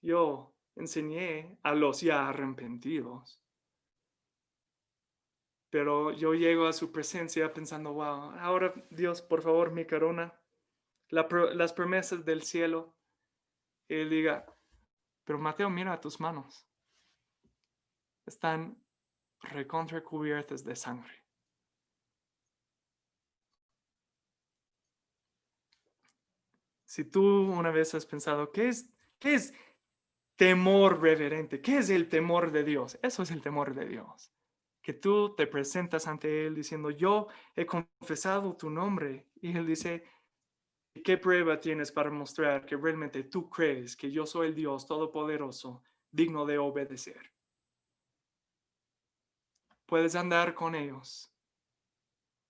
[SPEAKER 2] Yo enseñé a los ya arrepentidos. Pero yo llego a su presencia pensando, wow, ahora Dios, por favor, mi corona, las promesas del cielo. Y él diga, pero Mateo, mira tus manos. Están recontra cubiertas de sangre. Si tú una vez has pensado, ¿qué es temor reverente? ¿Qué es el temor de Dios? Eso es el temor de Dios. Que tú te presentas ante Él diciendo, yo he confesado tu nombre. Y Él dice, ¿qué prueba tienes para mostrar que realmente tú crees que yo soy el Dios Todopoderoso, digno de obedecer? Puedes andar con ellos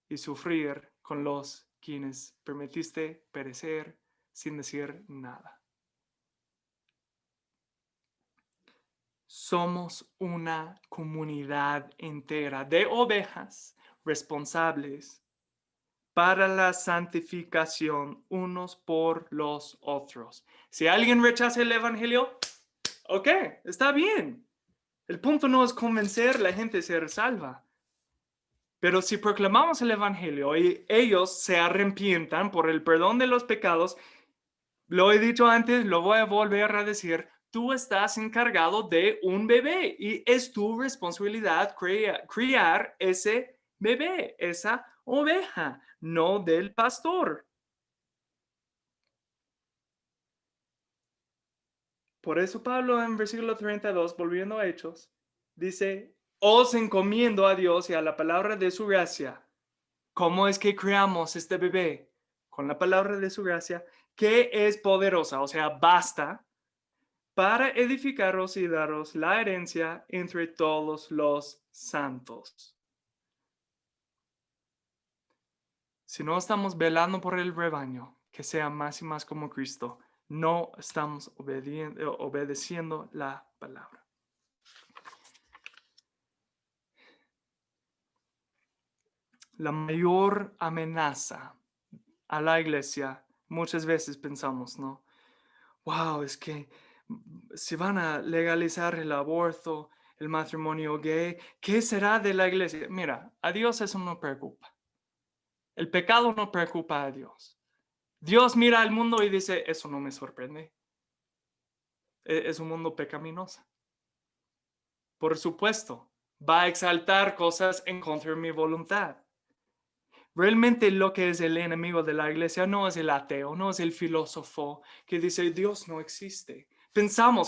[SPEAKER 2] y sufrir con los quienes permitiste perecer sin decir nada. Somos una comunidad entera de ovejas responsables para la santificación unos por los otros. Si alguien rechaza el evangelio, ok, está bien. El punto no es convencer a la gente a ser salva. Pero si proclamamos el evangelio y ellos se arrepientan por el perdón de los pecados, lo he dicho antes, lo voy a volver a decir, tú estás encargado de un bebé y es tu responsabilidad criar ese bebé, esa oveja, no del pastor. Por eso Pablo en versículo 32, volviendo a Hechos, dice, os encomiendo a Dios y a la palabra de su gracia. ¿Cómo es que creamos este bebé? Con la palabra de su gracia, que es poderosa, o sea, basta para edificaros y daros la herencia entre todos los santos. Si no estamos velando por el rebaño, que sea más y más como Cristo, no estamos obedeciendo la palabra. La mayor amenaza a la iglesia, muchas veces pensamos, ¿no? Wow, es que si van a legalizar el aborto, el matrimonio gay, ¿qué será de la iglesia? Mira, a Dios eso no preocupa. El pecado no preocupa a Dios. Dios mira al mundo y dice, eso no me sorprende. Es un mundo pecaminoso. Por supuesto, va a exaltar cosas en contra de mi voluntad. Realmente lo que es el enemigo de la iglesia no es el ateo, no es el filósofo que dice Dios no existe.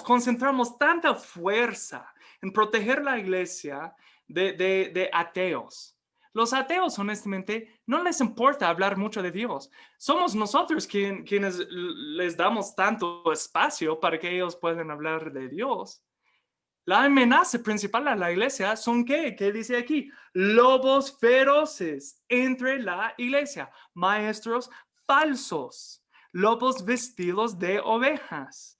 [SPEAKER 2] Concentramos tanta fuerza en proteger la iglesia de ateos. Los ateos, honestamente, no les importa hablar mucho de Dios. Somos nosotros quienes les damos tanto espacio para que ellos puedan hablar de Dios. La amenaza principal a la iglesia son ¿qué? ¿Qué dice aquí? Lobos feroces entre la iglesia, maestros falsos, lobos vestidos de ovejas.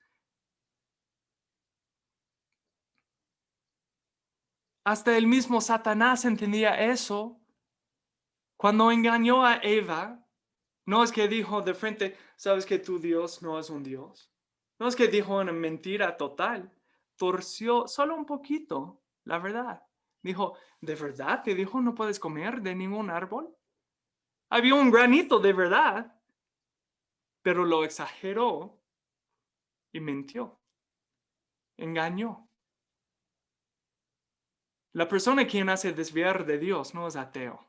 [SPEAKER 2] Hasta el mismo Satanás entendía eso. Cuando engañó a Eva, no es que dijo de frente, ¿sabes que tu Dios no es un Dios? No es que dijo una mentira total. Torció solo un poquito la verdad. Dijo, ¿de verdad te dijo no puedes comer de ningún árbol? Había un granito de verdad, pero lo exageró y mintió. Engañó. La persona quien hace desviar de Dios no es ateo.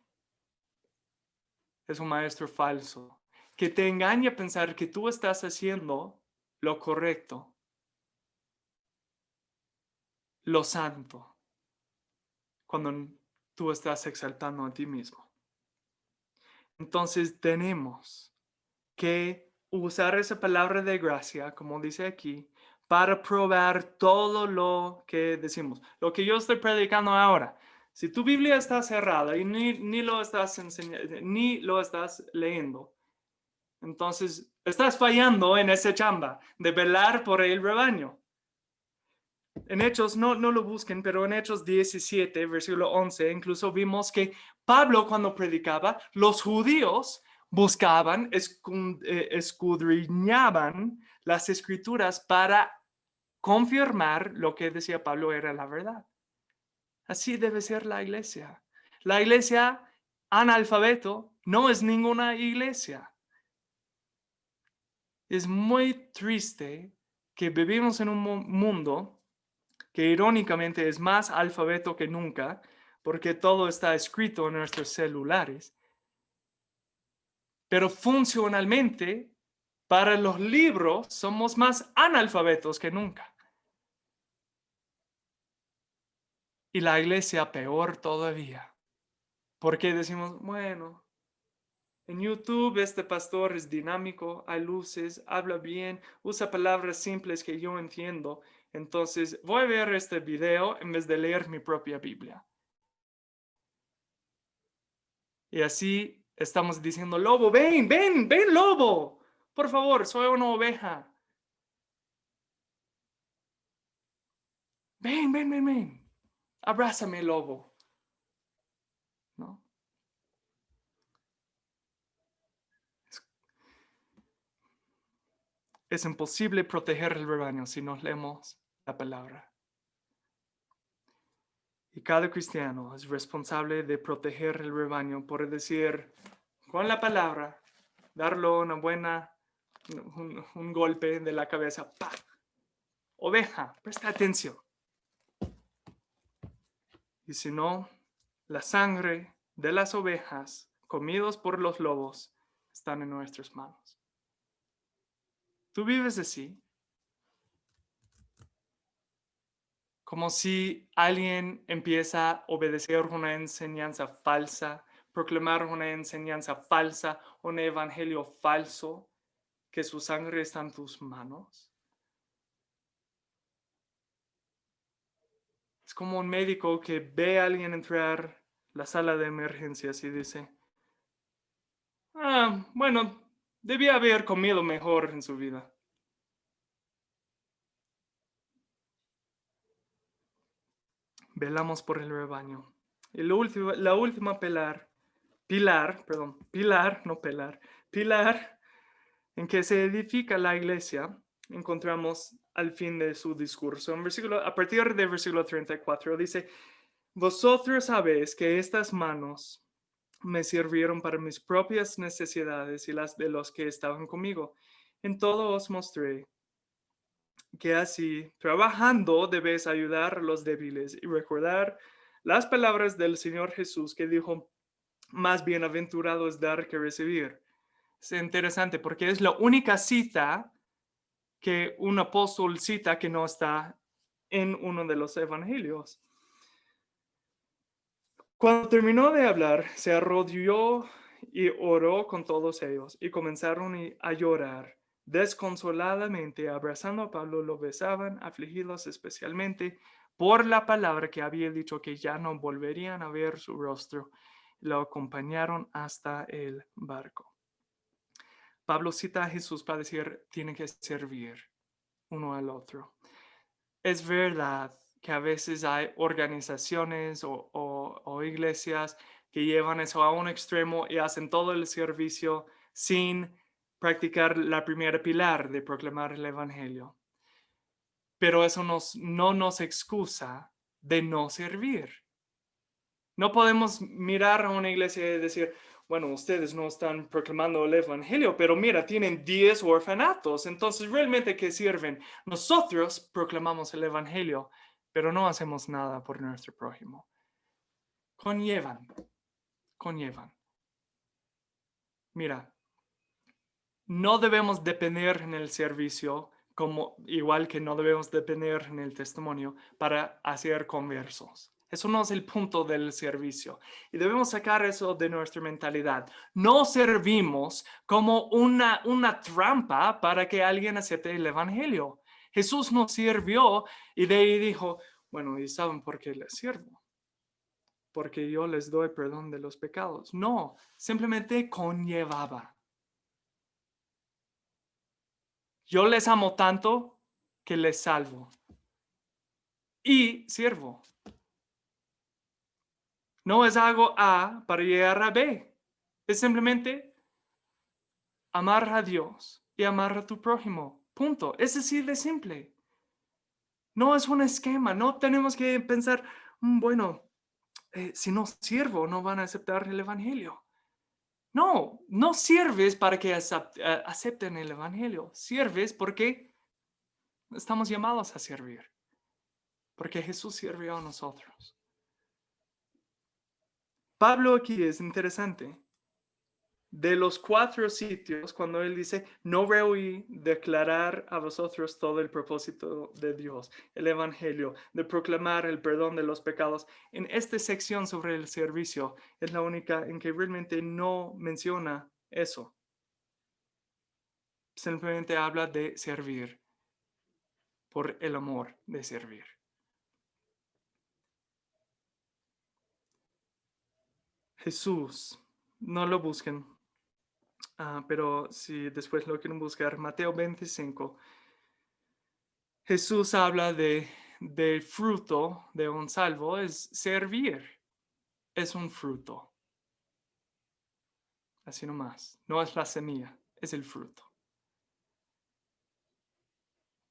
[SPEAKER 2] Es un maestro falso que te engaña a pensar que tú estás haciendo lo correcto, lo santo, cuando tú estás exaltando a ti mismo. Entonces tenemos que usar esa palabra de gracia, como dice aquí, para probar todo lo que decimos. Lo que yo estoy predicando ahora. Si tu Biblia está cerrada y ni lo estás enseñando, ni lo estás leyendo, entonces estás fallando en esa chamba de velar por el rebaño. En Hechos, no lo busquen, pero en Hechos 17, versículo 11, incluso vimos que Pablo cuando predicaba, los judíos buscaban, escudriñaban las escrituras para confirmar lo que decía Pablo era la verdad. Así debe ser la iglesia. La iglesia analfabeto no es ninguna iglesia. Es muy triste que vivimos en un mundo que irónicamente es más alfabeto que nunca, porque todo está escrito en nuestros celulares. Pero funcionalmente, para los libros, somos más analfabetos que nunca. Y la iglesia peor todavía. Porque decimos, bueno, en YouTube este pastor es dinámico, hay luces, habla bien, usa palabras simples que yo entiendo. Entonces voy a ver este video en vez de leer mi propia Biblia. Y así estamos diciendo, lobo, ven, lobo. Por favor, soy una oveja. Ven. Abrázame, lobo. ¿No? Es imposible proteger el rebaño si no leemos la palabra. Y cada cristiano es responsable de proteger el rebaño por decir con la palabra, darlo un golpe de la cabeza. ¡Pah! Oveja, presta atención. Y si no, la sangre de las ovejas comidos por los lobos están en nuestras manos. ¿Tú vives así? como si alguien empieza a obedecer una enseñanza falsa, proclamar una enseñanza falsa, un evangelio falso, que su sangre está en tus manos. Es como un médico que ve a alguien entrar a la sala de emergencias y dice, bueno, debía haber comido mejor en su vida. Velamos por el rebaño. Y la última pilar, en que se edifica la iglesia, encontramos al fin de su discurso. A partir del versículo 34 dice, vosotros sabéis que estas manos me sirvieron para mis propias necesidades y las de los que estaban conmigo. En todo os mostré que así, trabajando, debéis ayudar a los débiles y recordar las palabras del Señor Jesús que dijo, más bienaventurado es dar que recibir. Es interesante porque es la única cita que un apóstol cita que no está en uno de los evangelios. Cuando terminó de hablar, se arrodilló y oró con todos ellos y comenzaron a llorar. Desconsoladamente, abrazando a Pablo, lo besaban, afligidos especialmente por la palabra que había dicho que ya no volverían a ver su rostro. Lo acompañaron hasta el barco. Pablo cita a Jesús para decir, tienen que servir uno al otro. Es verdad que a veces hay organizaciones o iglesias que llevan eso a un extremo y hacen todo el servicio sin practicar la primera pilar de proclamar el evangelio. Pero eso no nos excusa de no servir. No podemos mirar a una iglesia y decir, bueno, ustedes no están proclamando el evangelio, pero mira, tienen 10 orfanatos, entonces realmente ¿qué sirven? Nosotros proclamamos el evangelio, pero no hacemos nada por nuestro prójimo. Conllevan. Mira, no debemos depender en el servicio, igual que no debemos depender en el testimonio para hacer conversos. Eso no es el punto del servicio. Y debemos sacar eso de nuestra mentalidad. No servimos como una trampa para que alguien acepte el evangelio. Jesús nos sirvió y de ahí dijo, bueno, ¿y saben por qué les sirvo? Porque yo les doy perdón de los pecados. No, simplemente conllevaba. Yo les amo tanto que les salvo y sirvo. No es algo A para llegar a B. Es simplemente amar a Dios y amar a tu prójimo. Punto. Es así de simple. No es un esquema. No tenemos que pensar, bueno, si no sirvo, no van a aceptar el evangelio. No, no sirves para que acepten el evangelio. Sirves porque estamos llamados a servir. Porque Jesús sirvió a nosotros. Pablo aquí es interesante. De los 4 sitios, cuando él dice, no rehuí declarar a vosotros todo el propósito de Dios, el evangelio, de proclamar el perdón de los pecados, en esta sección sobre el servicio es la única en que realmente no menciona eso. Simplemente habla de servir, por el amor de servir. Jesús, no lo busquen, pero si después lo quieren buscar, Mateo 25, Jesús habla del fruto de un salvo, es servir, es un fruto. Así nomás, no es la semilla, es el fruto.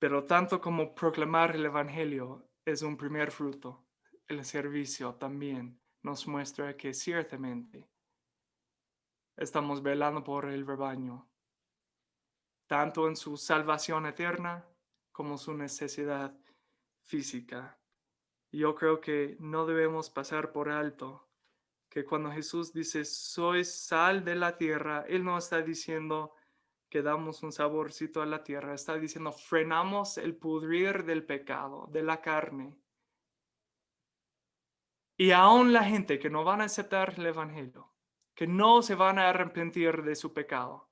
[SPEAKER 2] Pero tanto como proclamar el evangelio es un primer fruto, el servicio también nos muestra que ciertamente estamos velando por el rebaño, tanto en su salvación eterna como su necesidad física. Yo creo que no debemos pasar por alto que cuando Jesús dice, soy sal de la tierra, Él no está diciendo que damos un saborcito a la tierra, está diciendo, frenamos el pudrir del pecado, de la carne, Y aún la gente que no van a aceptar el evangelio, que no se van a arrepentir de su pecado,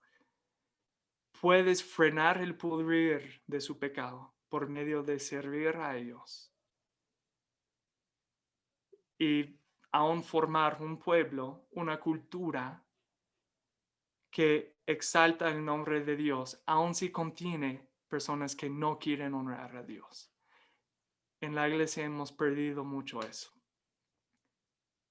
[SPEAKER 2] puedes frenar el pudrir de su pecado por medio de servir a ellos. Y aún formar un pueblo, una cultura que exalta el nombre de Dios, aun si contiene personas que no quieren honrar a Dios. En la iglesia hemos perdido mucho eso.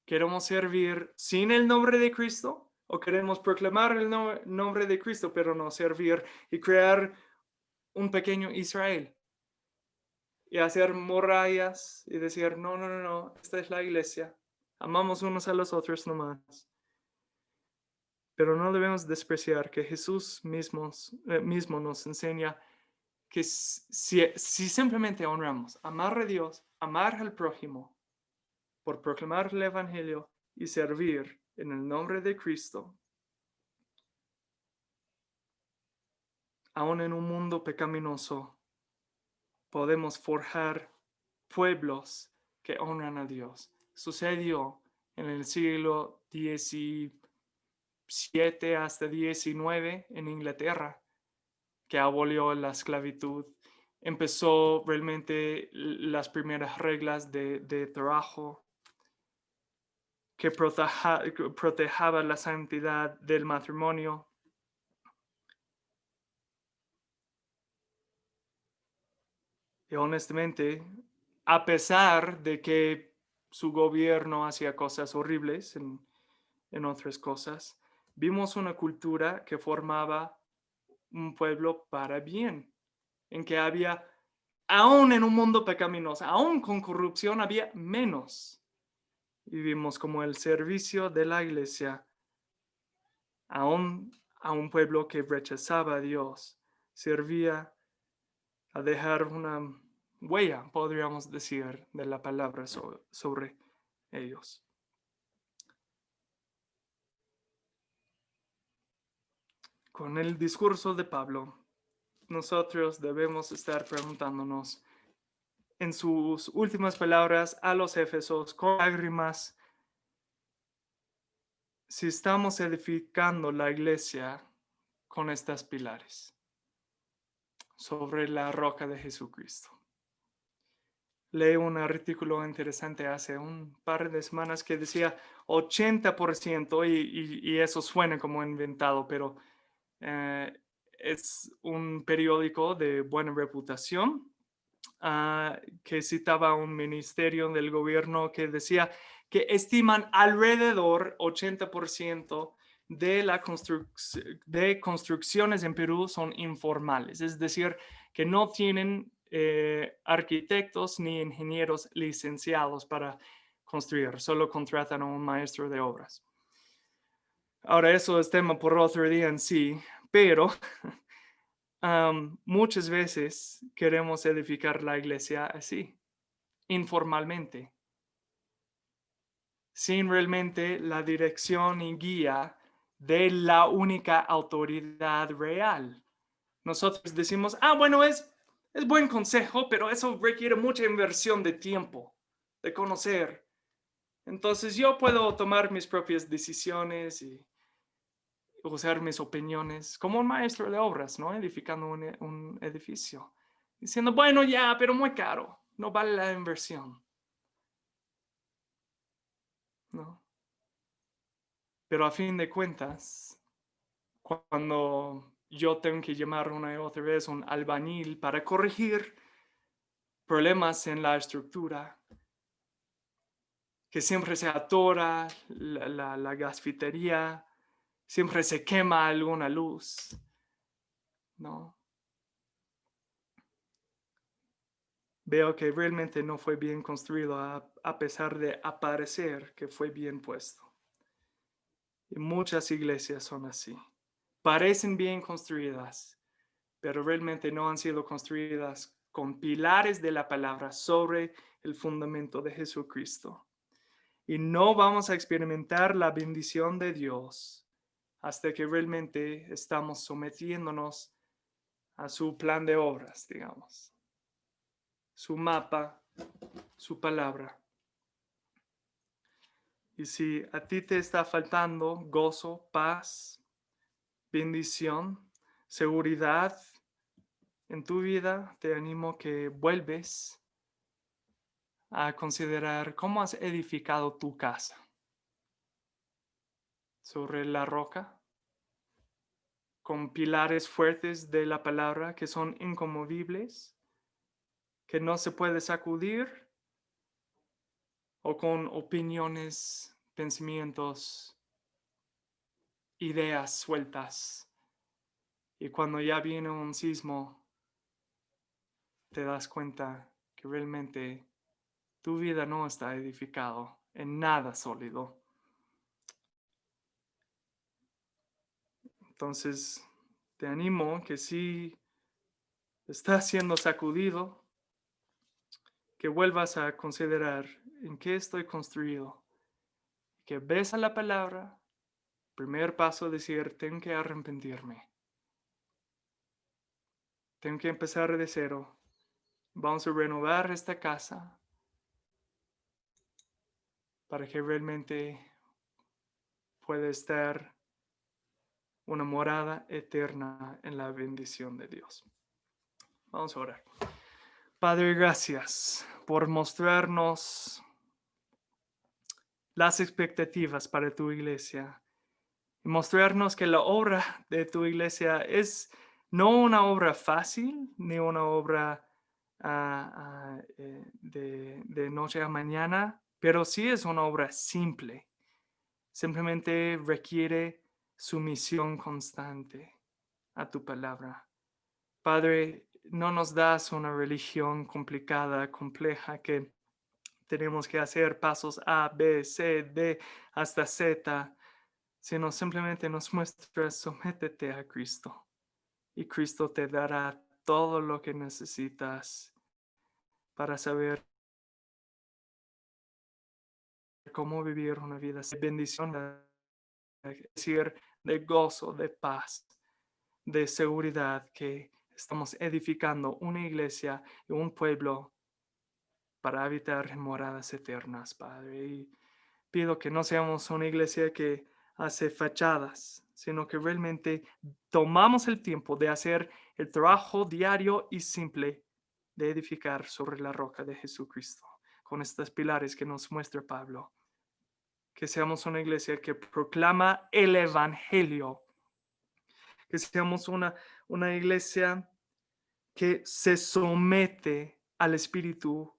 [SPEAKER 2] ¿Queremos servir sin el nombre de Cristo? ¿O queremos proclamar el nombre de Cristo, pero no servir y crear un pequeño Israel? Y hacer murallas y decir, no, no, no, no, esta es la iglesia. Amamos unos a los otros nomás. Pero no debemos despreciar que Jesús mismo nos enseña que si simplemente honramos, amar a Dios, amar al prójimo, por proclamar el Evangelio y servir en el nombre de Cristo, aún en un mundo pecaminoso, podemos forjar pueblos que honran a Dios. Sucedió en el siglo XVII hasta XIX en Inglaterra, que abolió la esclavitud. Empezó realmente las primeras reglas de trabajo que protejaba la santidad del matrimonio. Y honestamente, a pesar de que su gobierno hacía cosas horribles en otras cosas, vimos una cultura que formaba un pueblo para bien, en que había, aún en un mundo pecaminoso, aún con corrupción, había menos. Y vimos como el servicio de la iglesia, aún a un pueblo que rechazaba a Dios, servía a dejar una huella, podríamos decir, de la palabra sobre ellos. Con el discurso de Pablo, nosotros debemos estar preguntándonos en sus últimas palabras a los Éfesos con lágrimas, si estamos edificando la iglesia con estas pilares sobre la roca de Jesucristo. Leí un artículo interesante hace un par de semanas que decía 80%, y eso suena como inventado, pero es un periódico de buena reputación que citaba un ministerio del gobierno que decía que estiman alrededor 80% de construcciones en Perú son informales, es decir, que no tienen arquitectos ni ingenieros licenciados para construir, solo contratan a un maestro de obras. Ahora, eso es tema por otro día en sí, pero muchas veces queremos edificar la iglesia así, informalmente, sin realmente la dirección y guía de la única autoridad real. Nosotros decimos, bueno, es buen consejo, pero eso requiere mucha inversión de tiempo, de conocer. Entonces yo puedo tomar mis propias decisiones y usar mis opiniones como un maestro de obras, ¿no? Edificando un edificio. Diciendo, bueno, ya, pero muy caro, no vale la inversión. ¿No? Pero a fin de cuentas, cuando yo tengo que llamar una y otra vez un albañil para corregir problemas en la estructura, que siempre se atora la gasfitería, siempre se quema alguna luz, ¿no? Veo que realmente no fue bien construido a pesar de aparecer que fue bien puesto. Y muchas iglesias son así. Parecen bien construidas, pero realmente no han sido construidas con pilares de la palabra sobre el fundamento de Jesucristo. Y no vamos a experimentar la bendición de Dios hasta que realmente estamos sometiéndonos a su plan de obras, digamos, su mapa, su palabra. Y si a ti te está faltando gozo, paz, bendición, seguridad en tu vida, te animo que vuelves a considerar cómo has edificado tu casa. Sobre la roca, con pilares fuertes de la palabra que son inconmovibles, que no se puede sacudir, o con opiniones, pensamientos, ideas sueltas. Y cuando ya viene un sismo, te das cuenta que realmente tu vida no está edificado en nada sólido. Entonces, te animo que si estás siendo sacudido, que vuelvas a considerar en qué estoy construido, que ves a la palabra, primer paso decir, tengo que arrepentirme, tengo que empezar de cero, vamos a renovar esta casa para que realmente pueda estar una morada eterna en la bendición de Dios. Vamos a orar. Padre, gracias por mostrarnos las expectativas para tu iglesia y mostrarnos que la obra de tu iglesia es no una obra fácil ni una obra de noche a mañana, pero sí es una obra simple. Simplemente requiere sumisión constante a tu palabra. Padre, no nos das una religión complicada, compleja, que tenemos que hacer pasos A, B, C, D, hasta Z, sino simplemente nos muestras, sométete a Cristo, y Cristo te dará todo lo que necesitas para saber cómo vivir una vida de bendición, es decir, de gozo, de paz, de seguridad, que estamos edificando una iglesia y un pueblo para habitar en moradas eternas, Padre. Y pido que no seamos una iglesia que hace fachadas, sino que realmente tomamos el tiempo de hacer el trabajo diario y simple de edificar sobre la roca de Jesucristo, con estos pilares que nos muestra Pablo. Que seamos una iglesia que proclama el evangelio, que seamos una iglesia que se somete al Espíritu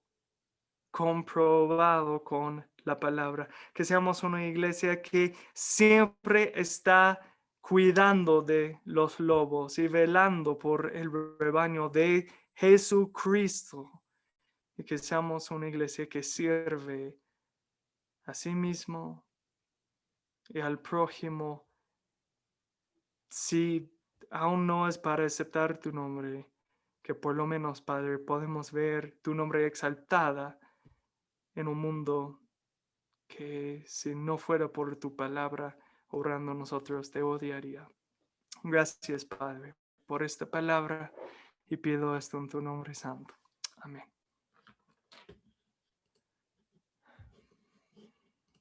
[SPEAKER 2] comprobado con la palabra, que seamos una iglesia que siempre está cuidando de los lobos y velando por el rebaño de Jesucristo, y que seamos una iglesia que sirve a sí mismo y al prójimo, si aún no es para aceptar tu nombre, que por lo menos, Padre, podemos ver tu nombre exaltada en un mundo que si no fuera por tu palabra obrando nosotros te odiaría. Gracias, Padre, por esta palabra, y pido esto en tu nombre santo. Amén.